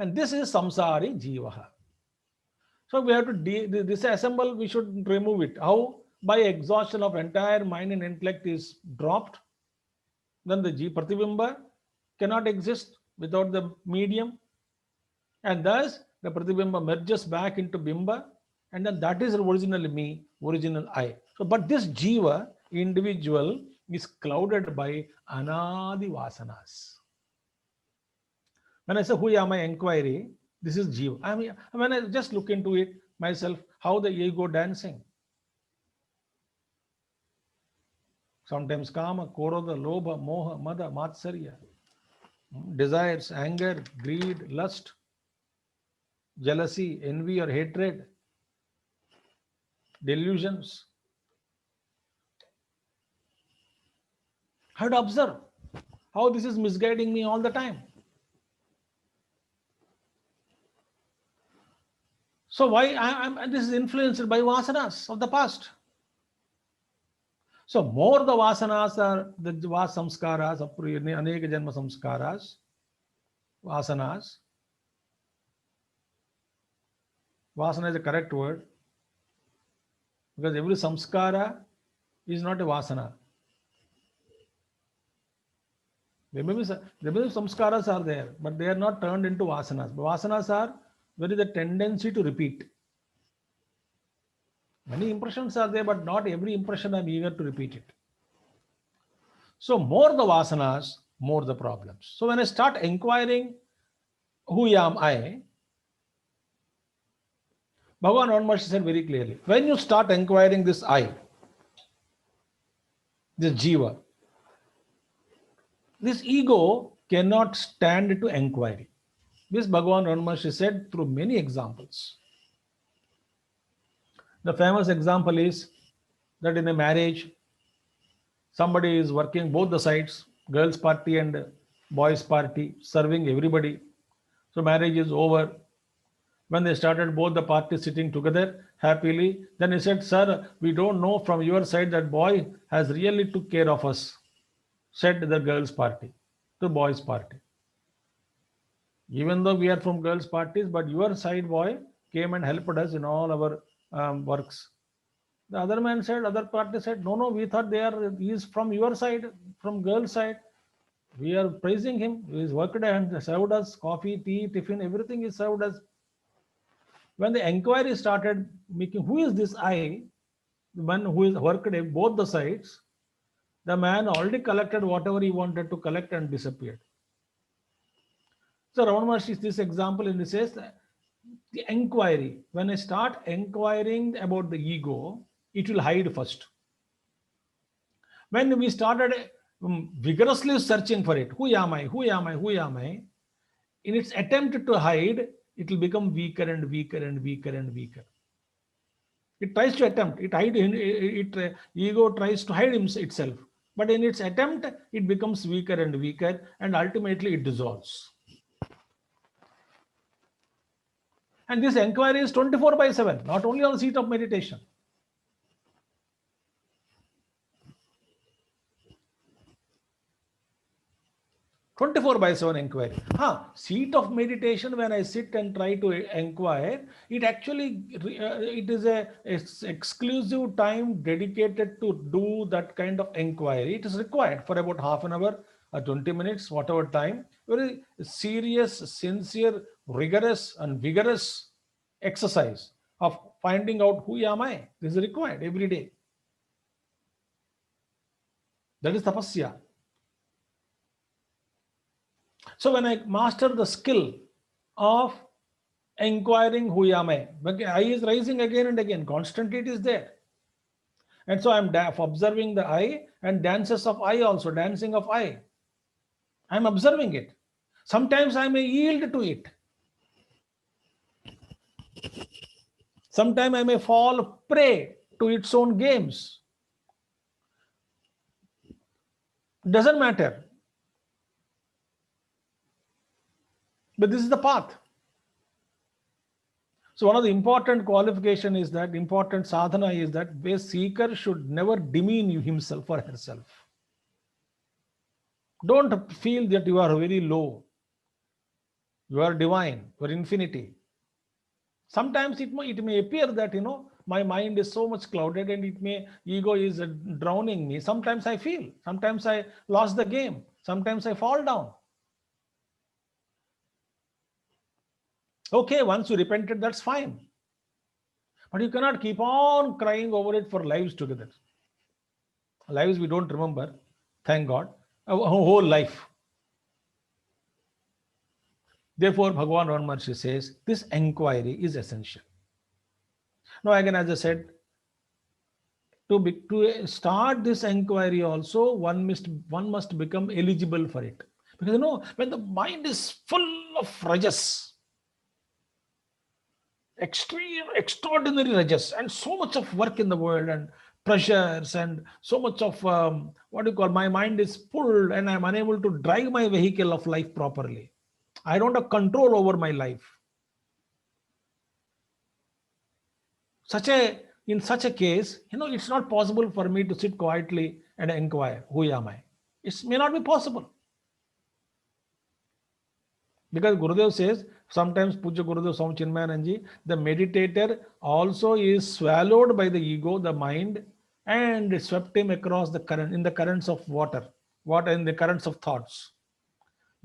C: And this is samsari jivaha. So we have to, this assemble, we should remove it. How? By exhaustion of entire mind and intellect is dropped. Then the pratibimba cannot exist without the medium. And thus the pratibimba merges back into bimba. And then that is originally me, original I. So, but this jiva, individual, is clouded by anadi vasanas. When I say who am I inquiry, this is jiva. I mean, when I just look into it myself, how the ego dancing. Sometimes kama, krodha, lobha, moha, mada, matsarya. Desires, anger, greed, lust, jealousy, envy or hatred, delusions. I have to observe how this is misguiding me all the time. So why this is influenced by vasanas of the past. So more the vasanas are the samskaras, aneka janma samskaras, vasanas. Vasana is the correct word because every samskara is not a vasana. Maybe samskaras are there, but they are not turned into vasanas. Vasanas are there is a tendency to repeat. Many impressions are there, but not every impression I'm eager to repeat it. So more the vasanas, more the problems. So when I start inquiring, who am I? Bhagavan Ramana Maharshi said very clearly, when you start inquiring this I, this jiva, this ego cannot stand to inquiry. This Bhagavan Ramana Maharshi said through many examples. The famous example is that in a marriage, somebody is working both the sides, girls party and boys party, serving everybody. So marriage is over. When they started both the parties sitting together happily, then he said, sir, we don't know from your side that boy has really took care of us, said the girls party to boys party. Even though we are from girls parties, but your side boy came and helped us in all our works. The other man said, other party said, no, we thought he is from your side, from girls side. We are praising him. He is worked and served us coffee, tea, tiffin, everything is served us. When the inquiry started making, who is this I, the man who is worked both the sides, the man already collected whatever he wanted to collect and disappeared. So Ramana Maharshi is this example, and he says the inquiry. When I start inquiring about the ego, it will hide first. When we started vigorously searching for it, who am I, who am I, who am I, in its attempt to hide, it will become weaker and weaker and weaker and weaker. It tries to attempt, ego tries to hide itself, but in its attempt, it becomes weaker and weaker, and ultimately it dissolves. And this inquiry is 24/7, not only on the seat of meditation. (24/7) inquiry. Seat of meditation, when I sit and try to inquire, it actually it is it's exclusive time dedicated to do that kind of inquiry. It is required for about half an hour or 20 minutes, whatever time. Very serious, sincere, rigorous and vigorous exercise of finding out who am I. This is required every day. That is tapasya. So when I master the skill of inquiring who am I, I is rising again and again, constantly it is there. And so I'm observing the I and dances of I also, dancing of I. I'm observing it. Sometimes I may yield to it. Sometimes I may fall prey to its own games. Doesn't matter. But this is the path. So one of the important qualification is that, important sadhana is that a seeker should never demean himself or herself. Don't feel that you are very low. You are divine, you are infinity. Sometimes it may appear that, my mind is so much clouded and ego is drowning me. Sometimes I feel, sometimes I lost the game, sometimes I fall down. Okay, once you repented, that's fine. But you cannot keep on crying over it for lives together. Lives we don't remember, thank God, a whole life. Therefore, Bhagavan Ramana Maharshi says, this inquiry is essential. Now again, as I said, to start this inquiry also, one must become eligible for it. Because when the mind is full of rajas, extraordinary rajas, and so much of work in the world and pressures and so much of my mind is pulled and I'm unable to drive my vehicle of life properly. I don't have control over my life. In such a case, it's not possible for me to sit quietly and inquire, who am I? It may not be possible. Because Gurudev says, sometimes Puja Gurudev Swami Chinmayananji, the meditator also is swallowed by the ego, the mind, and swept him across the current, in the currents of water in the currents of thoughts.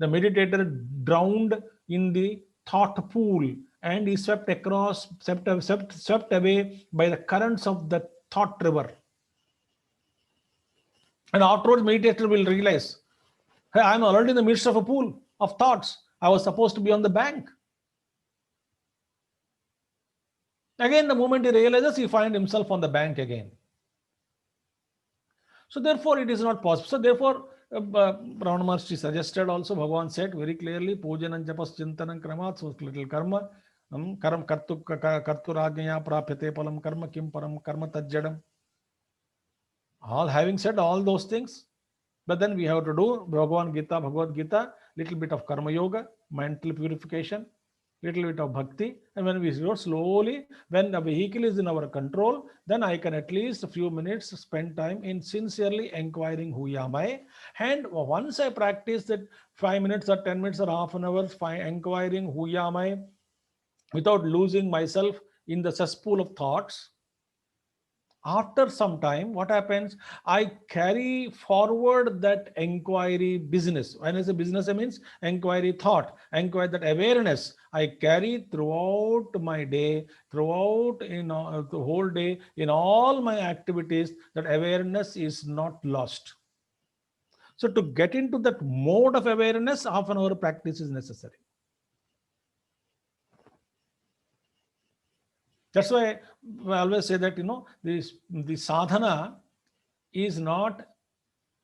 C: The meditator drowned in the thought pool and he swept away by the currents of the thought river. And afterwards, meditator will realize, Hey, I'm already in the midst of a pool of thoughts. I was supposed to be on the bank. Again, the moment he realizes, he finds himself on the bank again. So therefore, it is not possible. So therefore, Ramana Maharshi suggested also, Bhagavan said very clearly, Pujanam japas chintanam kramat, so little karma, karam karturagnya prapyate palam karma kim param karma tajjadam. All having said all those things, but then we have to do Bhagavad Gita, little bit of karma yoga, mental purification, little bit of bhakti, and when we go slowly, when the vehicle is in our control, then I can at least a few minutes spend time in sincerely inquiring who am I. And once I practice that 5 minutes or 10 minutes or half an hour inquiring who am I, without losing myself in the cesspool of thoughts, after some time, what happens? I carry forward that inquiry business. When I say business, I means inquiry thought, inquiry, that awareness I carry throughout my day, throughout the whole day, in all my activities. That awareness is not lost. So to get into that mode of awareness, half an hour practice is necessary. That's why I always say that, the sadhana is not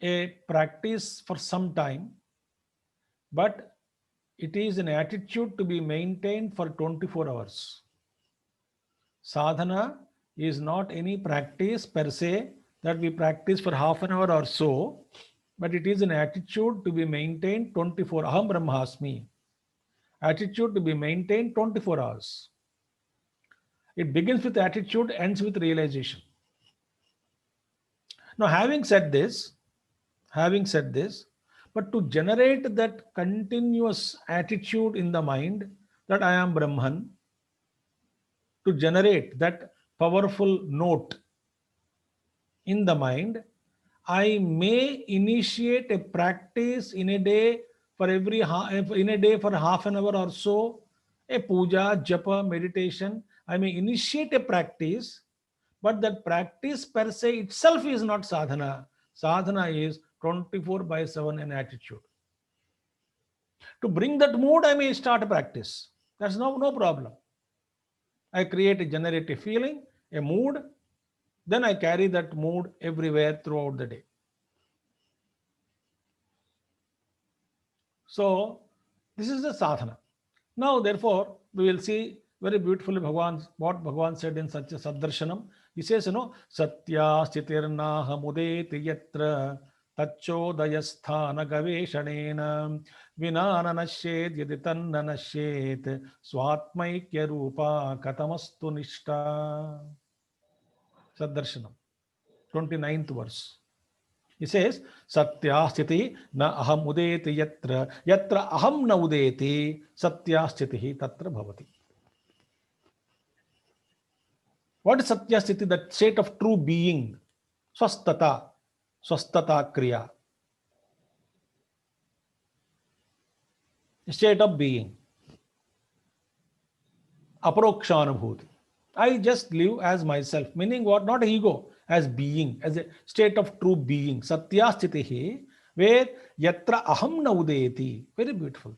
C: a practice for some time, but it is an attitude to be maintained for 24 hours. Sadhana is not any practice per se that we practice for half an hour or so, but it is an attitude to be maintained 24. Aham Brahmasmi. Attitude to be maintained 24 hours. It begins with attitude, ends with realization. Now, having said this, but to generate that continuous attitude in the mind that I am Brahman, to generate that powerful note in the mind, I may initiate a practice in a day for half an hour or so, a puja, japa, meditation. I may initiate a practice, but that practice per se itself is not sadhana. Sadhana is 24/7 an attitude. To bring that mood, I may start a practice. That's no problem. I generate a feeling, a mood, then I carry that mood everywhere throughout the day. So this is the sadhana. Now, therefore, we will see very beautifully what Bhagavan said in such a Saddarshanam. He says, Satya Stitirnaha Mudeti Yatra Tacchodayasthana Gaveshanena Vinana Nashet Yaditanna Nashet Swatmaikya Rupa Katamastu Nishta. Saddarshanam, 29th verse. He says, Satya Sthiti na aham udeti yatra aham na udeti Satya Sthiti tatra bhavati. What is Satya Sthiti? That state of true being. Swastata kriya. State of being. Aparokshanabhuti. I just live as myself. Meaning what? Not ego. As being, as a state of true being. Satya Sthitihi, where yatra aham na udeti. Very beautiful.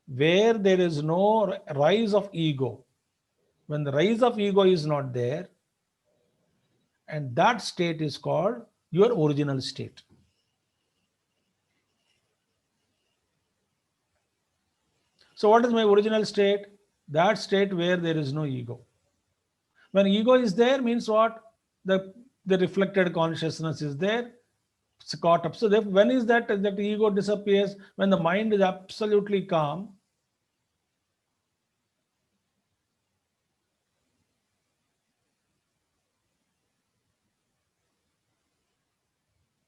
C: Where there is no rise of ego. When the rise of ego is not there, and that state is called your original state. So what is my original state? That state where there is no ego. When ego is there, means what? The reflected consciousness is there, it's caught up. So when is that ego disappears? When the mind is absolutely calm.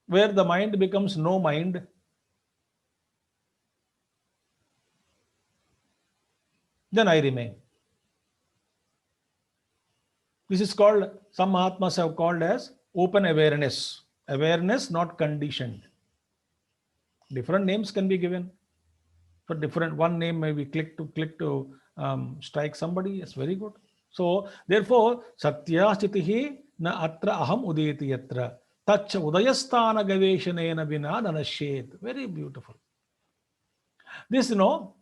C: Where the mind becomes no mind. Then I remain. This is called, some Mahatmas have called as open awareness. Awareness not conditioned. Different names can be given. For different, one name may be click to strike somebody. Yes, very good. So therefore, Satya Sthitihi na atra aham udeti yatra Tacha udayasthana gaveshanena vina nanashet. Very beautiful. This, tacha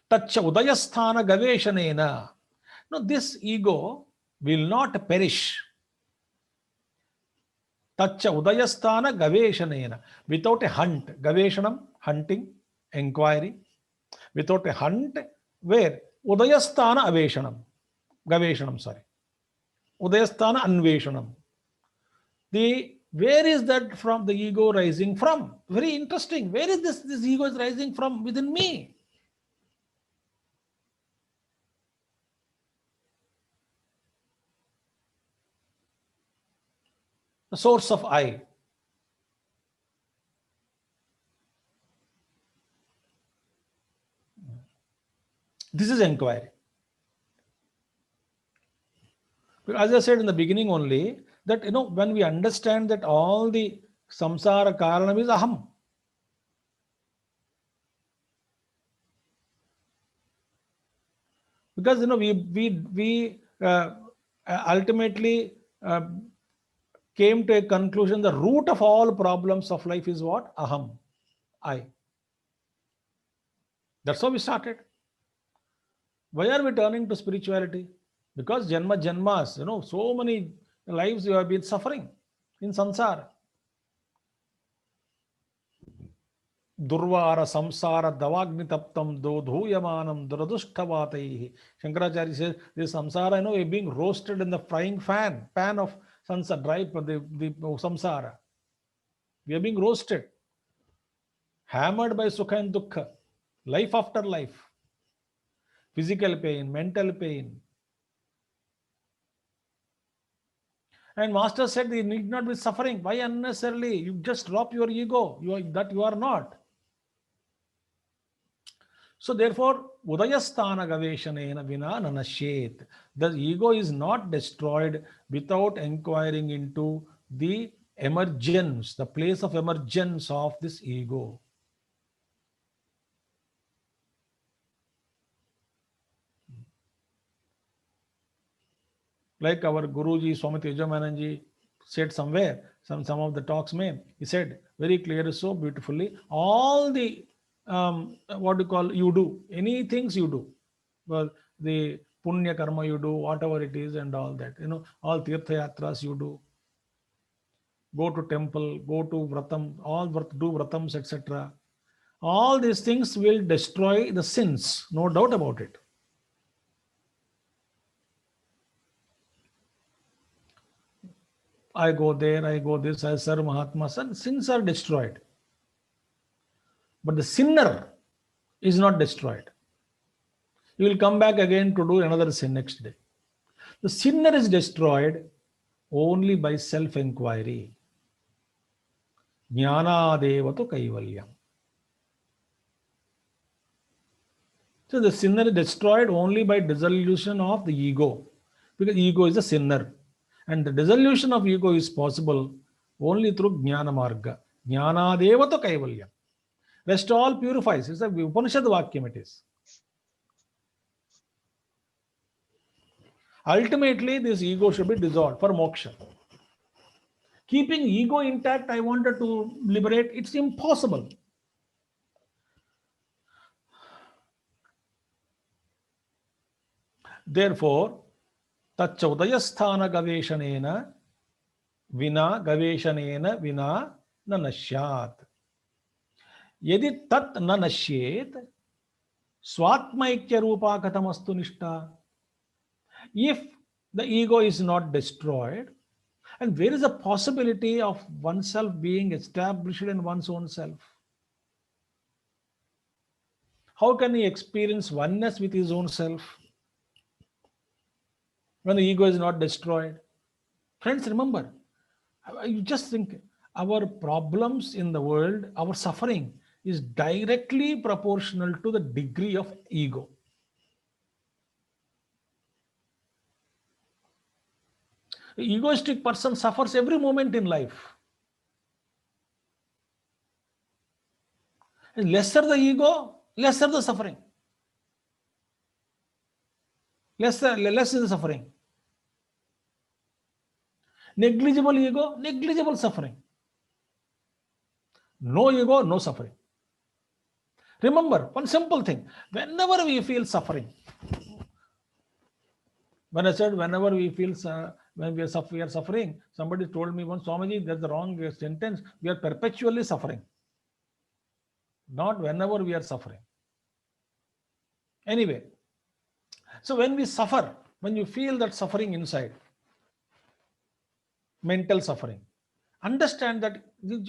C: udayasthana gaveshanena. No, this ego will not perish. Tacha udayasthana gaveshanena. Without a hunt, gaveshanam, hunting, inquiry. Without a hunt, where? Udayasthana aveshanam. Gaveshanam, sorry. Udayasthana anveshanam. Where is that from the ego rising from? Very interesting. Where is this ego is rising from? Within me. The source of I. This is inquiry. As I said in the beginning only, that when we understand that all the samsara karanam is aham. Because we ultimately came to a conclusion, the root of all problems of life is what? Aham, I. That's how we started. Why are we turning to spirituality? Because janmas, so many lives you have been suffering in samsara. Durvara samsara davagni taptam dodhuyamanam duradushtavatai. Shankaracharya says this samsara, is being roasted in the frying pan of samsara, dry the samsara. We are being roasted, hammered by sukha and dukkha, life after life, physical pain, mental pain. And Master said you need not be suffering. Why unnecessarily? You just drop your ego. You are not. So therefore, udayasthana gaveshanena vina nanashet. The ego is not destroyed without inquiring into the emergence, the place of emergence of this ego. Like our Guruji, Swami Tejamananji said somewhere, some of the talks made, he said very clearly, so beautifully, all the you do, any things you do, well, the punya karma you do, whatever it is and all that, all tirtha yatras you do, go to temple, go to vratam, do vratams, etc. All these things will destroy the sins, no doubt about it. I go there, I go this, I serve Mahatma. Sins are destroyed. But the sinner is not destroyed. He will come back again to do another sin next day. The sinner is destroyed only by self-inquiry. Jnana devatu kaivalyam. So the sinner is destroyed only by dissolution of the ego. Because ego is a sinner. And the dissolution of ego is possible only through Jnana Marga. Jnana devatu kaivalyam. Rest all purifies. It's a Upanishad Vakyam it is. Ultimately, this ego should be dissolved for moksha. Keeping ego intact, I wanted to liberate. It's impossible. Therefore, tacha udayasthana gaveshanena vina nanashyat. Yadi tat nanashyet swatmaikya rupa katamastu nishta. If the ego is not destroyed, and where is the possibility of oneself being established in one's own self? How can he experience oneness with his own self when the ego is not destroyed? Friends, remember, you just think our problems in the world, our suffering is directly proportional to the degree of ego. The egoistic person suffers every moment in life. And lesser the ego, lesser the suffering. Less is the suffering. Negligible ego, negligible suffering. No ego, no suffering. Remember one simple thing: whenever we feel suffering, when I said whenever we feel when we are suffering, somebody told me once, Swamiji, that's the wrong sentence. We are perpetually suffering, not whenever we are suffering. Anyway, so when we suffer, when you feel that suffering inside, mental suffering, understand that you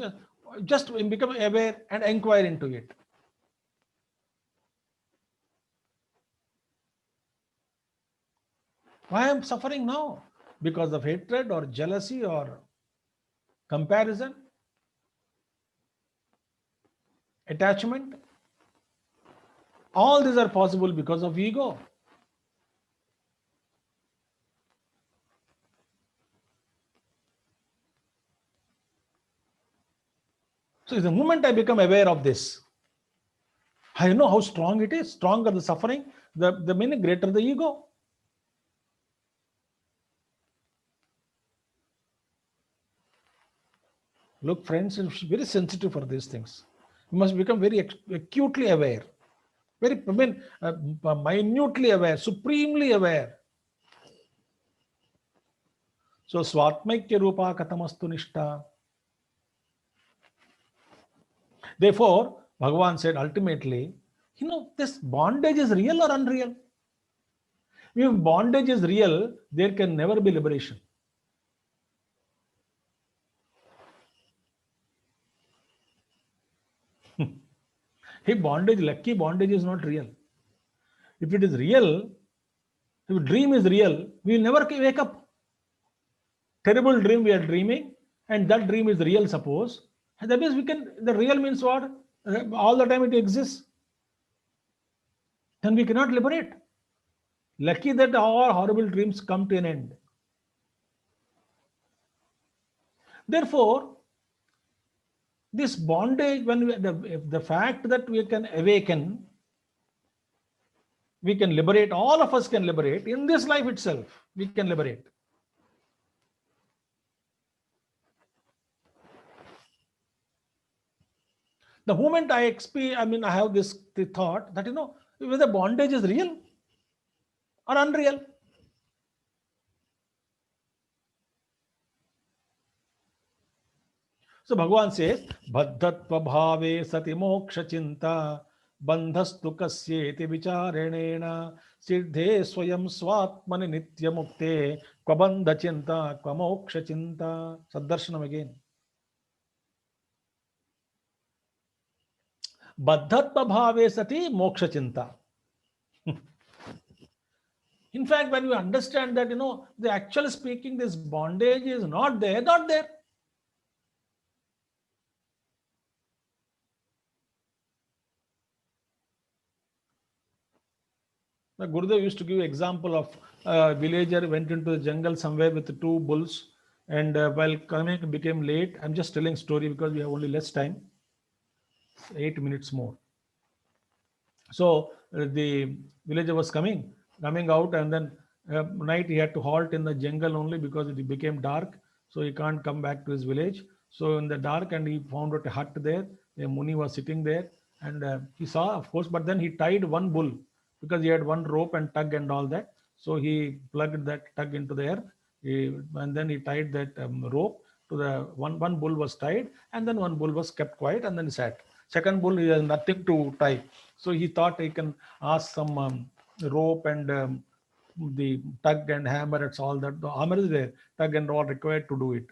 C: just become aware and inquire into it. Why am I suffering now? Because of hatred or jealousy or comparison, attachment. All these are possible because of ego. So the moment I become aware of this, I know how strong it is. Stronger the suffering, the meaning greater the ego. Look, friends, it's very sensitive for these things. You must become very acutely aware, very minutely aware, supremely aware. So Swatmaikya Rupa Katamastu Nishta. Therefore, Bhagavan said ultimately, this bondage is real or unreal? If bondage is real, there can never be liberation. If bondage, lucky bondage is not real. If it is real, if a dream is real, we will never wake up. Terrible dream we are dreaming, and that dream is real, suppose. And that means the real means what? All the time it exists. Then we cannot liberate. Lucky that all horrible dreams come to an end. Therefore, this bondage, the fact that we can awaken, we can liberate, all of us can liberate in this life itself. We can liberate. The moment I have the thought that, whether bondage is real or unreal. So Bhagavan says, Baddhatva bhave sati moksha chinta bandhastu kasyeti vicharenena siddhe swayam swatmani nitya mukte kvabandha chinta kvamoksha chinta. Saddarshanam again. Baddhatva bhave sati moksha chinta. In fact, when you understand that, the actual speaking, this bondage is not there. The Gurudev used to give example of a villager went into the jungle somewhere with 2 bulls, and while coming became late. I'm just telling story because we have only less time, 8 minutes more. So the villager was coming out, and then night he had to halt in the jungle only because it became dark. So he can't come back to his village. So in the dark, and he found out a hut there. A Muni was sitting there, and he saw, of course, but then he tied 1 bull because he had 1 rope and tug and all that. So he plugged that tug into the earth, and then he tied that rope to the one bull was tied, and then 1 bull was kept quiet, and then he sat. Second bull, he has nothing to tie. So he thought he can ask some rope and the tug and hammer. It's all that. The hammer is there. Tug and all required to do it,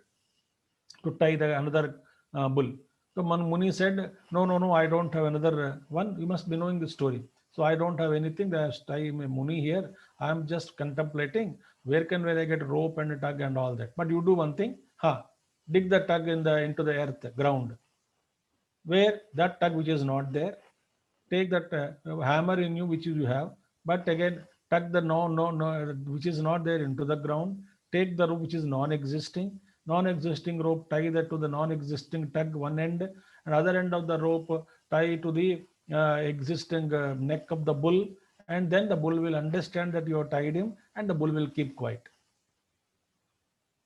C: to tie another bull. So Muni said, no, I don't have another one. You must be knowing the story. So I don't have anything. There's time Muni here. I'm just contemplating where I get rope and a tug and all that. But you do one thing. Dig the tug into the earth, ground. Where that tug which is not there, take that hammer in you which you have, but again tug the no which is not there into the ground. Take the rope which is non-existing rope, tie that to the non-existing tug one end, and other end of the rope tie to the existing neck of the bull, and then the bull will understand that you have tied him, and the bull will keep quiet.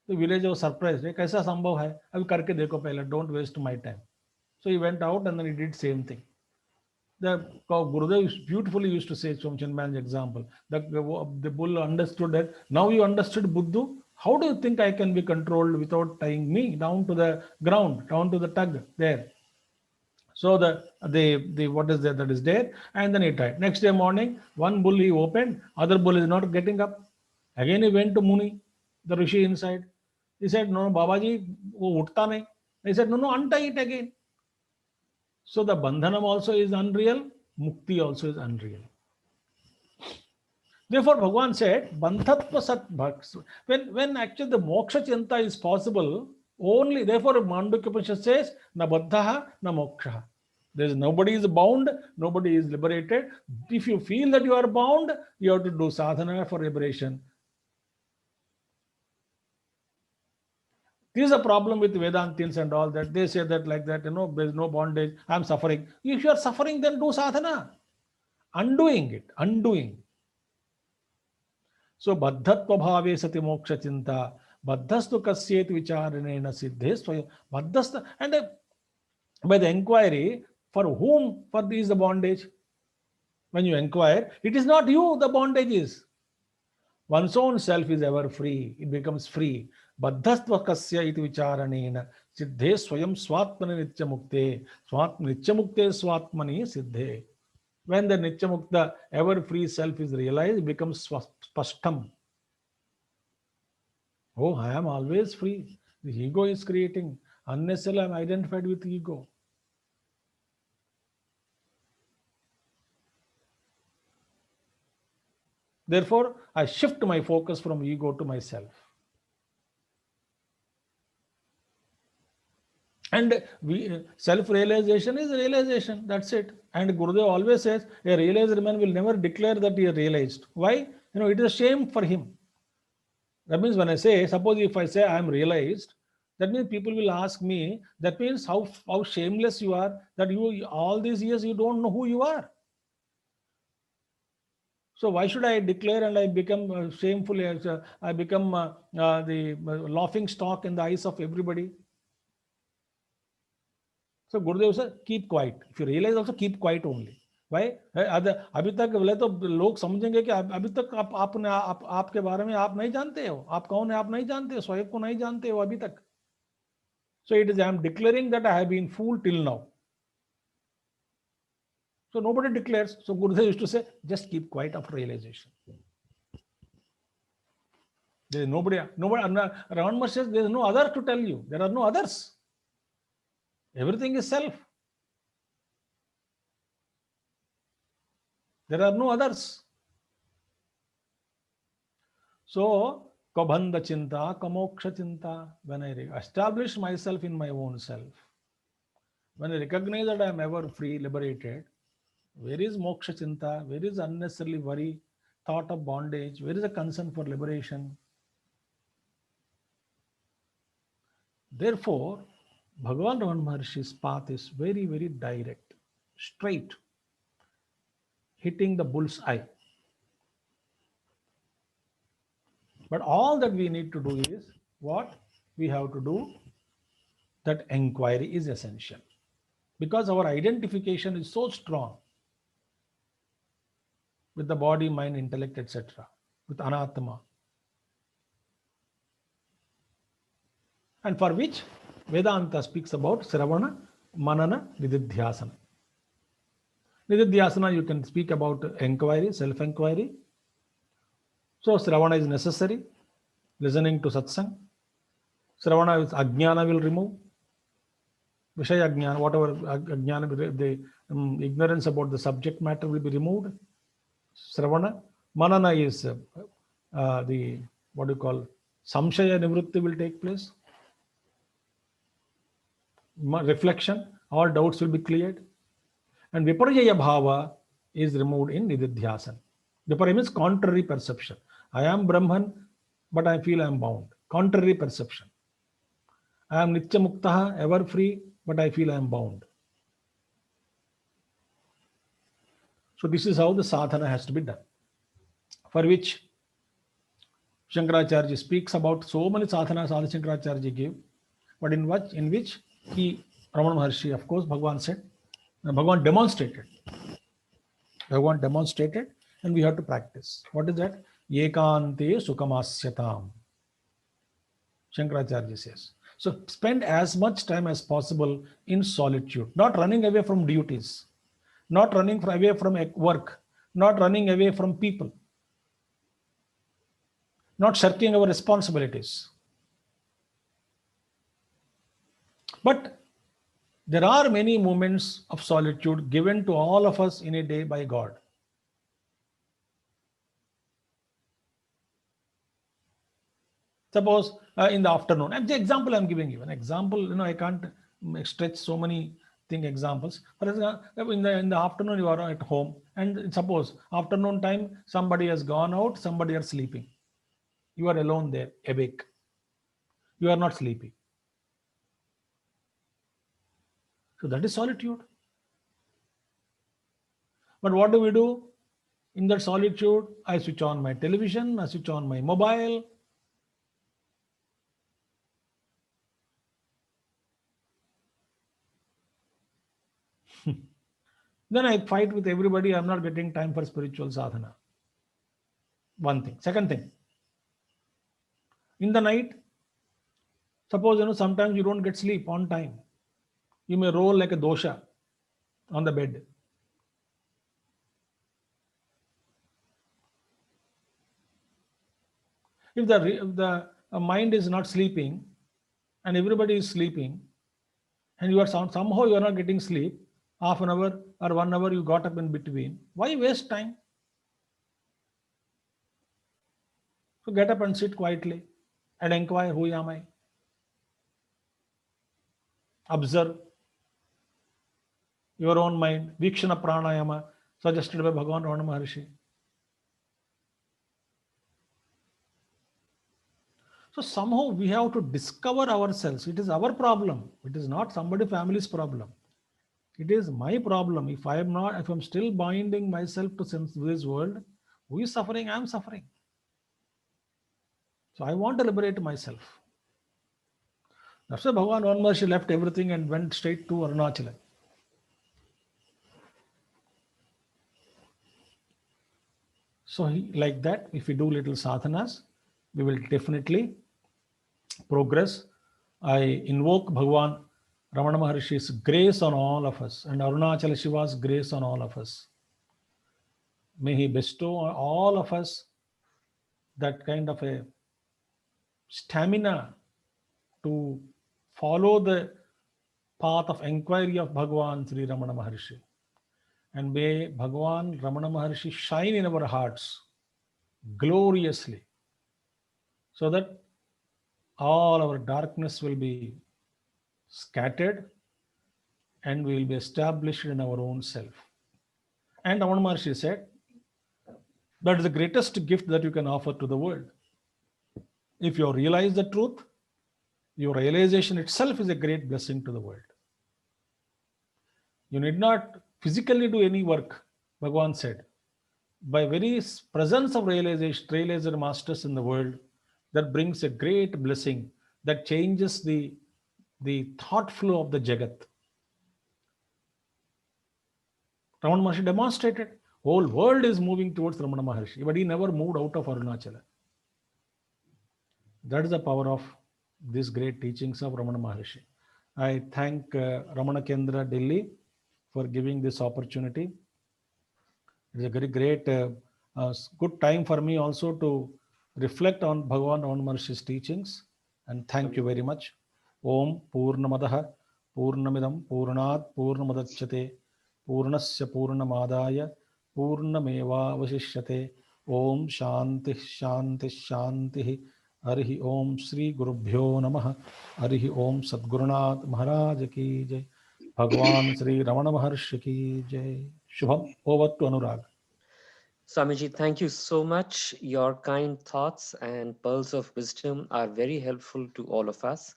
C: The villager was surprised. कैसा संभव है? अभी करके देखो पहले. Don't waste my time. So he went out and then he did same thing. The Gurudev beautifully used to say from Chinmayan's example. The bull understood that. Now you understood Buddhu. How do you think I can be controlled without tying me down to the ground, down to the tug there? So the what is there that is there, and then he tried. Next day morning, one bull he opened, other bull is not getting up. Again he went to Muni, the Rishi inside. He said, no, Babaji, wo uthta nahi. He said, no, untie it again. So the bandhanam also is unreal, mukti also is unreal. Therefore, Bhagavan said, bandhatva sat bhaks. When actually the moksha chinta is possible, only, therefore, Mandukya Upanishad says, na baddhaha, na moksha. There is nobody is bound, nobody is liberated. If you feel that you are bound, you have to do sadhana for liberation. This is a problem with Vedantins and all that. They say that like that, there is no bondage. I am suffering. If you are suffering, then do sadhana. Undoing it, undoing. So, baddhatva bhave sati moksha chinta, baddhastu kasyet vicharanena siddhe swayam. Baddhasta, and by the inquiry, for whom for is the bondage? When you inquire, it is not you, the bondage is. One's own self is ever free. It becomes free. Baddhastva kasya iti vicharanena siddhe swayam swatmani nityamukte. Nityamukte swatmani siddhe. When the nityamukta, ever free self is realized, it becomes spashtam. Oh, I am always free. The ego is creating. Unnecessarily I am identified with ego. Therefore, I shift my focus from ego to myself. And self-realization is realization. That's it. And Gurudev always says, a realized man will never declare that he is realized. Why? It is a shame for him. That means when I say, suppose if I say I am realized, that means people will ask me, that means how shameless you are, that you all these years you don't know who you are. So why should I declare and I become shameful? I become the laughing stock in the eyes of everybody. So Gurudev said, keep quiet. If you realize also, keep quiet only. Why? अभी तक बोले तो लोग समझेंगे कि अभी तक आपके बारे में आप नहीं जानते हो. आप कौन है आप नहीं जानते हो. स्वयं को नहीं जानते हो अभी तक. So it is, I am declaring that I have been fooled till now. So nobody declares. So Gurudev used to say, just keep quiet after realization. There is nobody, Raman says there is no other to tell you. There are no others. Everything is self. There are no others. So, kabandha chinta, kamoksha chinta, when I establish myself in my own self, when I recognize that I am ever free, liberated, where is moksha chinta? Where is unnecessarily worry, thought of bondage? Where is a concern for liberation? Therefore, Bhagavan Ramana Maharshi's path is very, very direct, straight, hitting the bull's eye. But all that we need to do is what we have to do, that inquiry is essential. Because our identification is so strong with the body, mind, intellect, etc., with Anatma. And for which Vedanta speaks about Sravana, Manana, Nididhyasana. Nididhyasana, you can speak about inquiry, self-inquiry. So Sravana is necessary, listening to satsang. Sravana is Ajnana will remove. Vishaya Ajnana, whatever Ajnana, the ignorance about the subject matter will be removed. Sravana. Manana is the, what you call, Samshaya Nivritti will take place. Reflection, all doubts will be cleared. And Viparjaya Bhava is removed in Nididhyasana. Viparjaya means contrary perception. I am Brahman, but I feel I am bound. Contrary perception. I am Nitya Muktaha, ever free, but I feel I am bound. So this is how the sadhana has to be done. For which Shankaracharya speaks about so many sadhanas Adi Shankaracharya gave, but in which he, Ramana Maharshi, of course, Bhagavan said, Bhagavan demonstrated, and we have to practice. What is that? Ekante sukhamasyatam. Shankaracharya says. So spend as much time as possible in solitude, not running away from duties, not running away from work, not running away from people, not shirking our responsibilities. But there are many moments of solitude given to all of us in a day by God. Suppose in the afternoon, and the example I'm giving you, an example, I can't stretch so many examples. For example, in the afternoon, you are at home, and suppose afternoon time, somebody has gone out, somebody are sleeping. You are alone there, awake. You are not sleepy. So that is solitude. But what do we do? In that solitude, I switch on my television, I switch on my mobile. Then I fight with everybody. I'm not getting time for spiritual sadhana. One thing. Second thing, in the night, suppose sometimes you don't get sleep on time. You may roll like a dosha on the bed. If the mind is not sleeping and everybody is sleeping, and you are somehow you are not getting sleep, half an hour or 1 hour you got up in between, why waste time? So get up and sit quietly and inquire, who am I? Observe your own mind. Vikshana pranayama suggested by Bhagavan Ramana Maharshi. So somehow we have to discover ourselves. It is our problem. It is not somebody family's problem. It is my problem. If I'm still binding myself to this world, who is suffering? I am suffering. So I want to liberate myself. That's why Bhagavan Ramana Maharshi left everything and went straight to Arunachala. So like that, if we do little sadhanas, we will definitely progress. I invoke Bhagavan Ramana Maharshi's grace on all of us and Arunachala Shiva's grace on all of us. May he bestow on all of us that kind of a stamina to follow the path of inquiry of Bhagavan Sri Ramana Maharshi. And may Bhagavan Ramana Maharshi shine in our hearts gloriously, so that all our darkness will be scattered and we will be established in our own self. And Ramana Maharshi said, that is the greatest gift that you can offer to the world. If you realize the truth, your realization itself is a great blessing to the world. You need not physically do any work, Bhagavan said. By very presence of realizer masters in the world, that brings a great blessing that changes the thought flow of the Jagat. Ramana Maharshi demonstrated. Whole world is moving towards Ramana Maharshi, but he never moved out of Arunachala. That is the power of these great teachings of Ramana Maharshi. I thank Ramana Kendra Delhi for giving this opportunity. It is a very great, good time for me also to reflect on Bhagavan Ramana Maharshi's teachings. And thank you very much. Om Purnamadaha Purnamidam Purnat Purnamadachyate Purnasya Purnamadaya Purnameva Vasishyate. Om Shanti Shanti Shanti. Harihi Om Sri Gurubhyo Namaha. Harihi Om Sadgurunath Maharaj Ki Jai. Bhagwan Sri Ramana Maharshi Ki Jai. Shubham. Over to Anurag.
A: Swamiji, thank you so much. Your kind thoughts and pearls of wisdom are very helpful to all of us.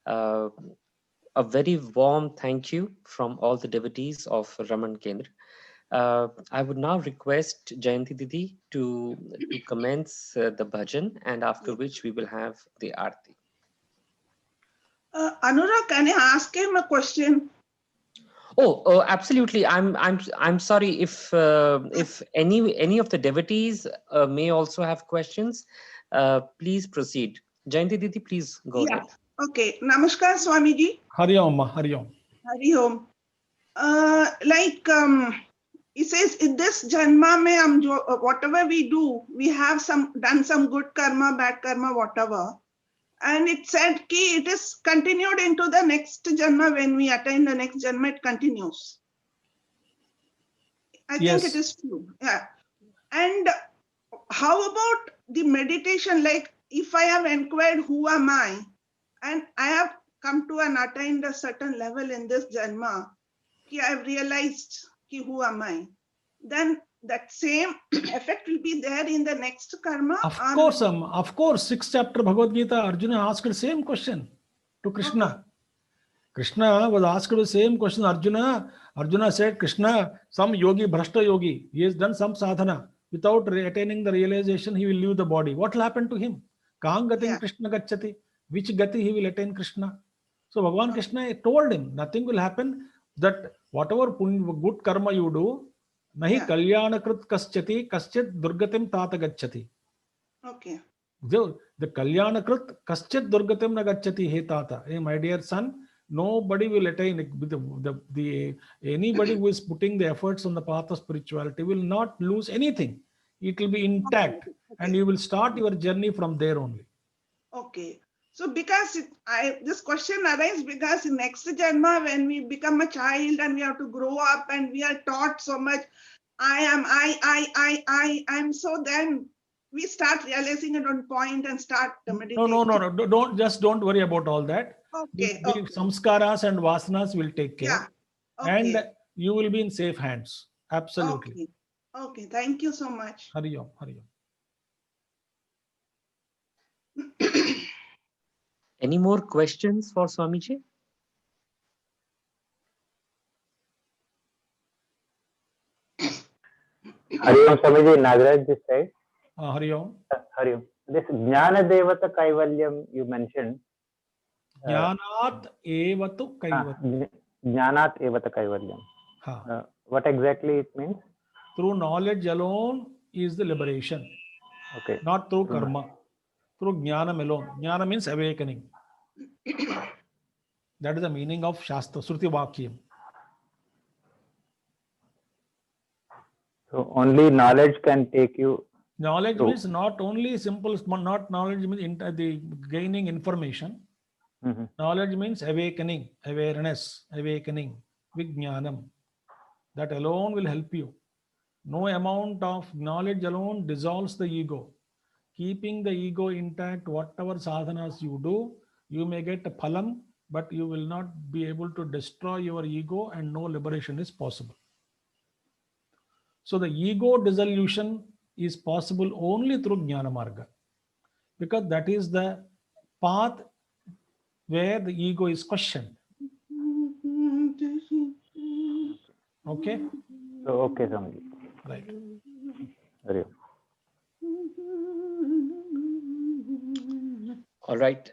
A: A very warm thank you from all the devotees of Raman Kendra. I would now request Jayanti Didi to commence the bhajan, and after which we will have the Aarti.
E: Anurag, can I ask him a question?
A: Oh, absolutely. I'm sorry if any of the devotees may also have questions. Please proceed. Jayanti Didi, please go
E: Yeah.
A: ahead.
E: Okay. Namaskar, Swamiji.
C: Hari Om, Hari Om.
E: Hari Om. He says, in this janma mein whatever we do, we have done some good karma, bad karma, whatever. And it said ki it is continued into the next janma. When we attain the next janma, it continues. I
C: Yes.
E: think it is true. Yeah. And how about the meditation? Like if I have inquired who am I, and I have come to and attained a certain level in this janma, I have realized ki who am I, then that same effect will be there in the next karma.
C: Of course, of course. 6th chapter Bhagavad Gita, Arjuna asked the same question to Krishna.
E: Okay.
C: Krishna was asked the same question. Arjuna said, Krishna, some yogi, Bhrashta yogi, he has done some sadhana. Without attaining the realization, he will leave the body. What will happen to him? Kahang gating
E: Yeah.
C: Krishna gacchati. Which gati he will attain Krishna? So Bhagavan Krishna told him, nothing will happen, that whatever good karma you do, nahi
E: Yeah.
C: kalyanakrit kaschati, kaschit durgatim tata gacchati.
E: Okay.
C: The kalyanakrit kaschit durgatim na gacchati he tata. Hey, my dear son, nobody will attain anybody who is putting the efforts on the path of spirituality will not lose anything. It will be intact, and you will start your journey from there only.
E: Okay. So because this question arises because in next janma, when we become a child and we have to grow up and we are taught so much, I'm, so then we start realizing it on point and start meditating.
C: No. Don't worry about all that.
E: Okay.
C: The samskaras and vasanas will take care.
E: Yeah. Okay.
C: And you will be in safe hands. Absolutely.
E: Okay. Thank you so much.
C: Hari Om, Hari Om.
A: Any more questions for Swamiji?
D: Hari Om, Swamiji, Nagaraj this side.
C: Hari Om.
D: Hari Om. This Jnana Devata Kaivalyam you mentioned.
C: Jnanat evatu kaivalyam.
D: Jnanat Evata Kaivalyam. What exactly it means?
C: Through knowledge alone is the liberation.
D: Okay.
C: Not through karma. Through jnanam alone. Jnana means awakening. That is the meaning of Shastra, Shruti Vakyam.
D: So only knowledge can take you.
C: Knowledge means not only simple, not knowledge means the gaining information. Knowledge means awakening, awareness, awakening, vijnanam. That alone will help you. No amount of knowledge alone dissolves the ego. Keeping the ego intact, whatever sadhanas you do, you may get a phalam, but you will not be able to destroy your ego, and no liberation is possible. So the ego dissolution is possible only through Jnana Marga, because that is the path where the ego is questioned. Okay?
D: So, okay, Swamiji.
C: Right.
D: Hari Om.
A: All right.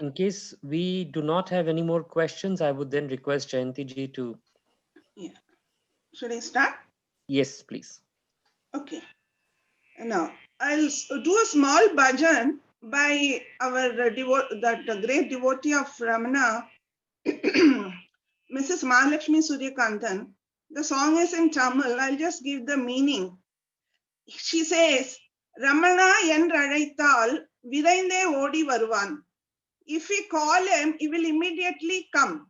A: In case we do not have any more questions, I would then request Jayanti ji to.
E: Yeah. Should I start?
A: Yes, please.
E: Okay. Now, I'll do a small bhajan by our great devotee of Ramana, Mrs. Mahalakshmi Suryakantan. The song is in Tamil. I'll just give the meaning. She says, Ramana endraithal virainde odi varuvan. If we call him, he will immediately come.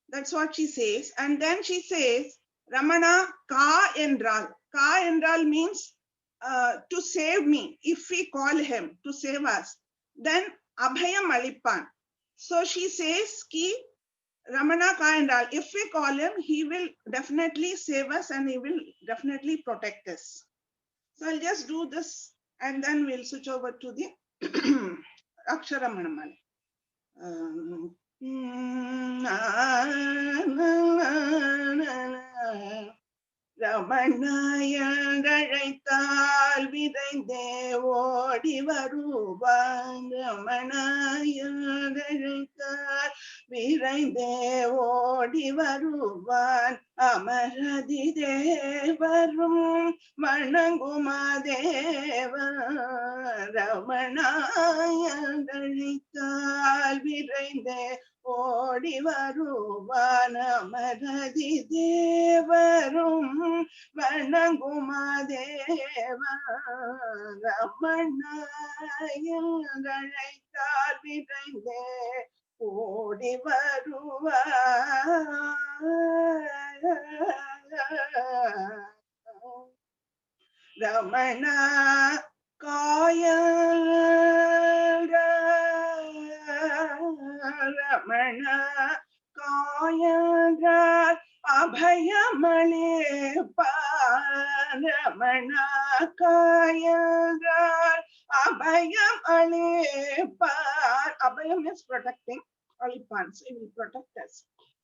E: That's what she says. And then she says, Ramana ka endral. Ka endral means to save me. If we call him to save us, then abhayam alipan. So she says ki Ramana ka endral. If we call him, he will definitely save us and he will definitely protect us. So I'll just do this and then we'll switch over to the Akshara Manamal. ரமணாயழைத்தால் விரைந்தே ஓடி வருவான். ரமணாயழைத்தால் விரைந்தே ஓடி வருவான். அமரதி தேவரும் வணங்குமாதேவன். ரமணாயழைத்தால் விரைந்தே ஓடி வருவான். அமரதி தேவரும் வணங்குமாதேவன். ரமணாயழைத்தால் விரைந்தே ஓடி வருவான். ரமண ரமண காயங்கள் அபயமளிப்பான். ரமண காயங்கள் அபயமளிப்பான். Abhayam is protecting. Alipan, so he will protect us.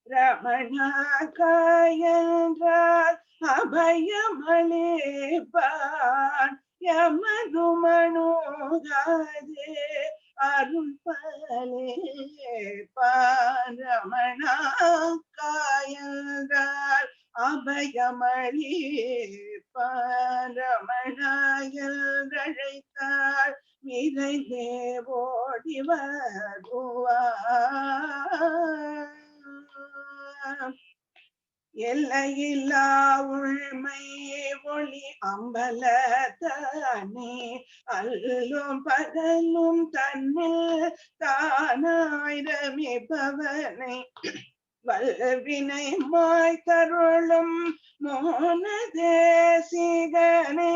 E: Ramana காயங்கள் அபயமளிப்பான். யமனுமனுகாதே அருள் பலேப்பான். ரமணா காயங்கள் அபயமளிப்பான். ரமணாயழைத்தால் விரைந்தே ஓடி வருவான். எல்லையில்லா உள்மை ஒளி அம்பலத்தானே அல்லும் பகலும் தன்னில் தானாயிரமிப்பவனை வல்வினை மாய் தருளும் மோன தேசிகனே.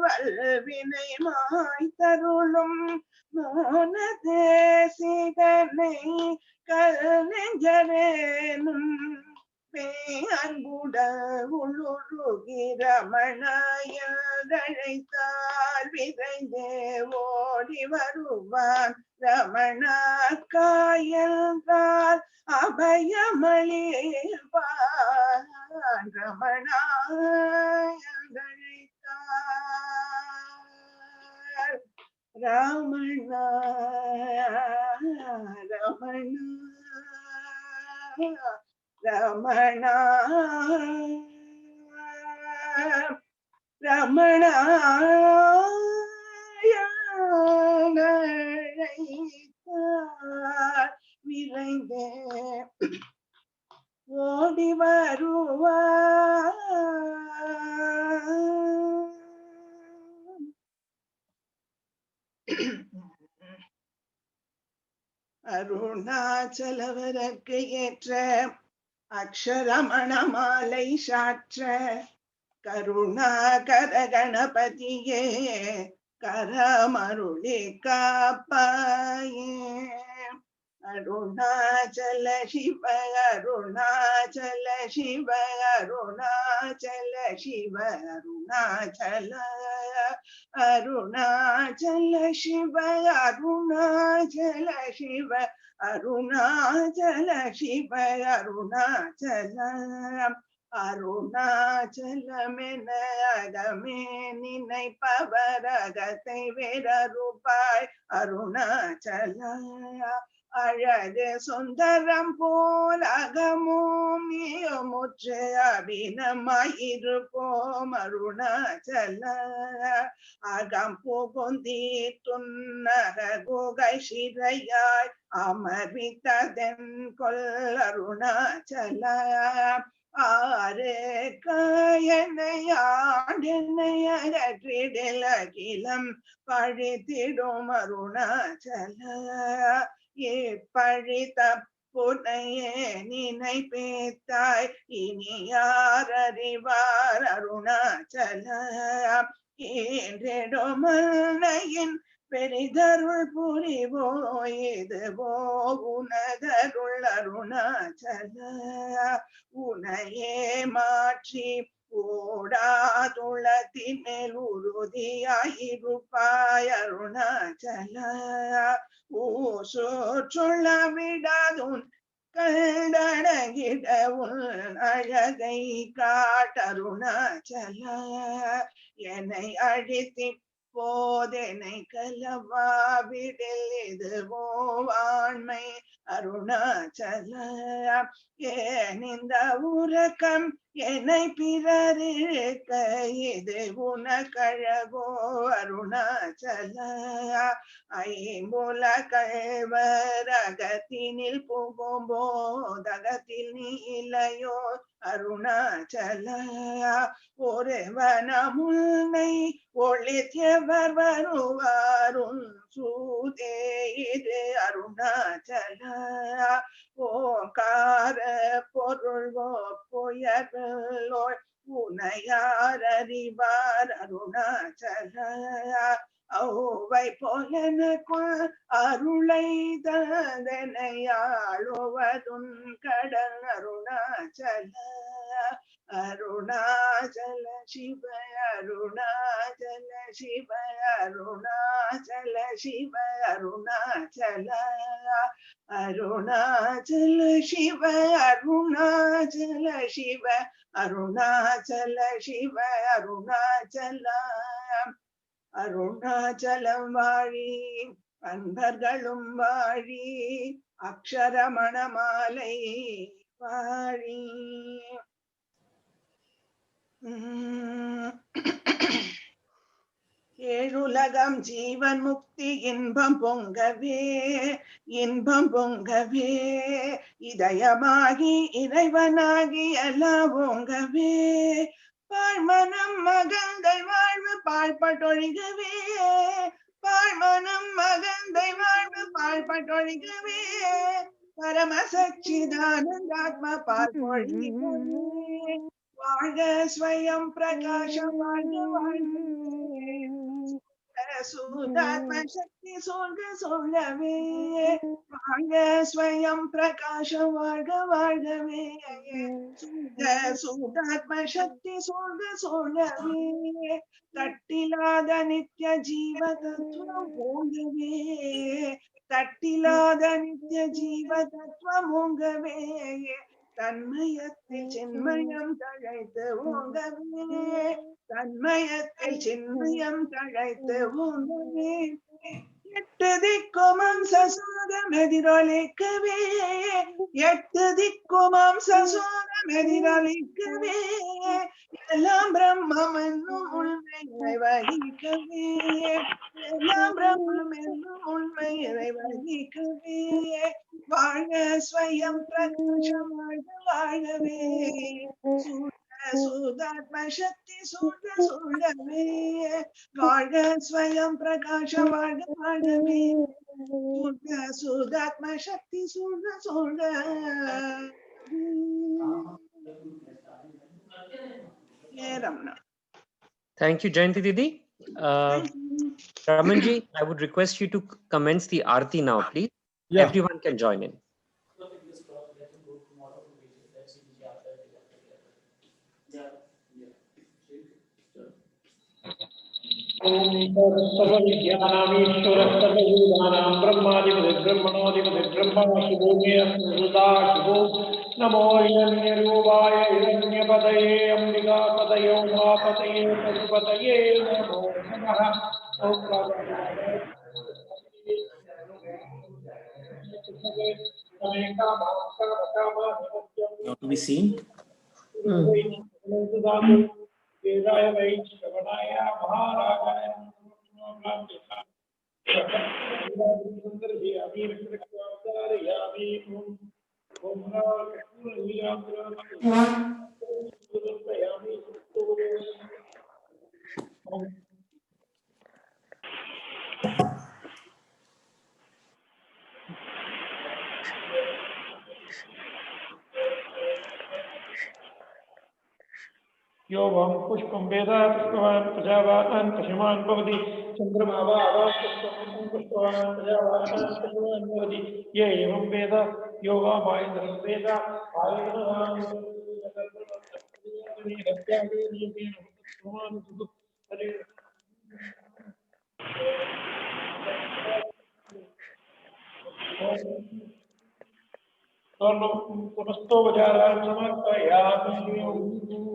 E: வல்வினை மாய் தருளும் மோன தேசிகனை கல் நெஞ்சரேனும் அன்புட உள்ளுருகி ரமணாயழைத்தால் விரைந்தே ஓடி வருவான். ரமணா காயந்தால் அபயமளிப்பான். ரமணாயழைத்தால் ரமணா ரமணா ரமணாயழைத்தால் விரைந்தே ஓடி வருவான். அருணாச்சலவருக்கு ஏற்ற அக்ஷரமணமாலை சாற்ற கருணாகர கணபதியே கரமருளி காப்பாயே. அருணாச்சல சிவ அருணாச்சல சிவ அருணாச்சல சிவ அருணாச்சல அருணாச்சல சிவ அருணாச்சல சிவ அருணாச்சல சிவ அருணாச்சல அருணாச்சலமென அகமே நினைப்பவரகத்தை வேறறுப்பாய். அருணாச்சல அழகு சுந்தரம் போல் அகமும் நீயமுற்று அபிநமாயிருப்போம். அருணாச்சல அகம் புகுந்தி துன்னக குகை சிறையாய் அமர்வித்ததென் கொல். அருணாச்சல ஆறு காயனை ஆடனை அகற்றிடில் அகிலம் பழித்திடும். அருணாச்சல இப்பழி தப்புனையே நினைப்பேத்தாய் இனி யார் அறிவார். அருணாச்சல ஈன்றிடுமல்லையின் பெரிதருள் புரிவோ இதுவோ உனதருள். அருணாச்சல உனையே மாற்றி ஓடாதுளத்தின் மேல் உறுதியாயிருப்பாய். அருணாச்சல ஊசோற்றுள்ள விடாதுன் கண்டடங்கிட உன் அழகை காட்டருணாச்சல என்னை அழித்தி போதெனை கலவாவிடில் இதுவோ வாண்மை அருணாச்சல ஏன் இந்த உறக்கம் என்னை பிறரிழுக்க இது உனக்கழகோ அருணாச்சல ஐம்புல கழ்வரகத்தினில் புகும்போதகத்தில் நீ இல்லையோ அருணாச்சல ஒருவன முன்னை ஒளித்தியவர் வருவாரும் சூதே இது அருணாச்சல ஓங்கார பொருள்வோ புயர்லோய் உனையார் அறிவார் அருணாச்சல ஔவை போலனக்குள் அருளை தந்தனையாளுவதுன் கடல் அருணாச்சல அருணாச்சல சிவ அருணாச்சல சிவ அருணாச்சல சிவ அருணாச்சல அருணாச்சல சிவ அருணாச்சல சிவ அருணாச்சல சிவ அருணாச்சல அருணாச்சலம் வாழி அன்பர்களும் வாழி அக்ஷரமணமாலை வாழி. ஏழுலகம் ஜீவன் முக்தி இன்பம் பொங்கவே இன்பம் பொங்கவே இதயமாகி இறைவனாகி எல்லாம் பொங்கவே பாழ்மனம் மகந்தை வாழ்வு பாழ்பட்டொழிகவே பாழ்மனம் மகந்தை வாழ்வு பாழ்பட்டொழிகவே பரமசச்சிதானந்தாத்ம பார்ப்பொழிகவே வாழ்க ஸ்வயம் பிரகாசம் வாழ்க வாழ்க சுதாத்ம சக்தி சொல்க சொல்லவே வாழ்க ஸ்வயம் பிரகாசம் வாழ்க வாழ்கவே சுதாத்ம சக்தி சொல்க சொல்லவே தட்டிலாத நித்ய ஜீவ தத்துவம் ஓங்கவே தட்டிலாத நித்ய ஜீவ தத்துவம் ஓங்கவே தன்மயத்தில் சின்மயம் தழைத்து ஓங்கவே தன்மயத்தில் சின்மயம் தழைத்து ஓங்கவே எட்டு திக்குமம் சசோகம் எதிரொலிக்கவே எட்டு திக்குமம் சசோகம் எதிரொலிக்கவே எல்லாம் பிரம்மம் என்னும் உண்மையை வகிக்கவே எல்லாம் பிரம்மம் என்னும் உண்மையை வகிக்கவே வாழ்க ஸ்வயம் பிரகாசம் வாழ்க வாழ்கவே சுதாத்ம சக்தி சொல்க சொல்லவே வாழ்க ஸ்வயம் பிரகாசம் வாழ்க வாழ்கவே சுதாத்ம சக்தி சொல்க சொல்க.
A: Thank you, Jayanti Didi. Ramanji, I would request you to commence the Aarti now, please. Yeah. Everyone can join in.
B: सर्वविद्यानामीश्वरः सर्वभूतानां ब्रह्माधिपतिः ब्रह्मणोऽधिपतिः ब्रह्मणो शिवोमे अस्मृता शिवो नमो हिरण्यरूपाय हिरण्यपतये अम्बिकापतये उमापतये पशुपतये नमो नमः.
F: Not to be seen.
B: वेदाय वै श्रवणाय महाराजाय यो वं पुष्पं वेद पुष्पवान् प्रजावान् पशुमान् भवति चन्द्रमा वा पुष्पवान् प्रजावान् पशुमान् भवति ये एवं वेद यो वा मायन्द्रं वेद पुनस्तोपचारान् समर्पयामि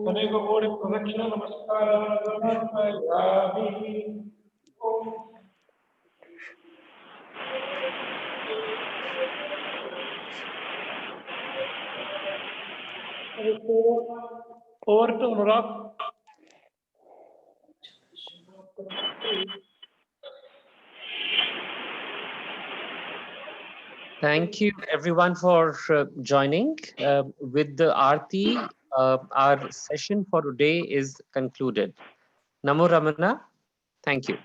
B: अनेककोटि प्रदक्षिण नमस्कारान् समर्पयामि। Over to Anurag.
A: Thank you everyone for joining. With the Aarti, our session for today is concluded. Namo Ramana. Thank you.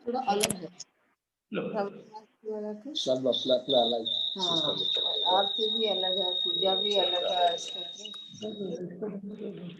F: थोड़ा अलग है
G: सब अपना अपना अलग
F: हाँ आरती भी अलग है पूजा भी अलग है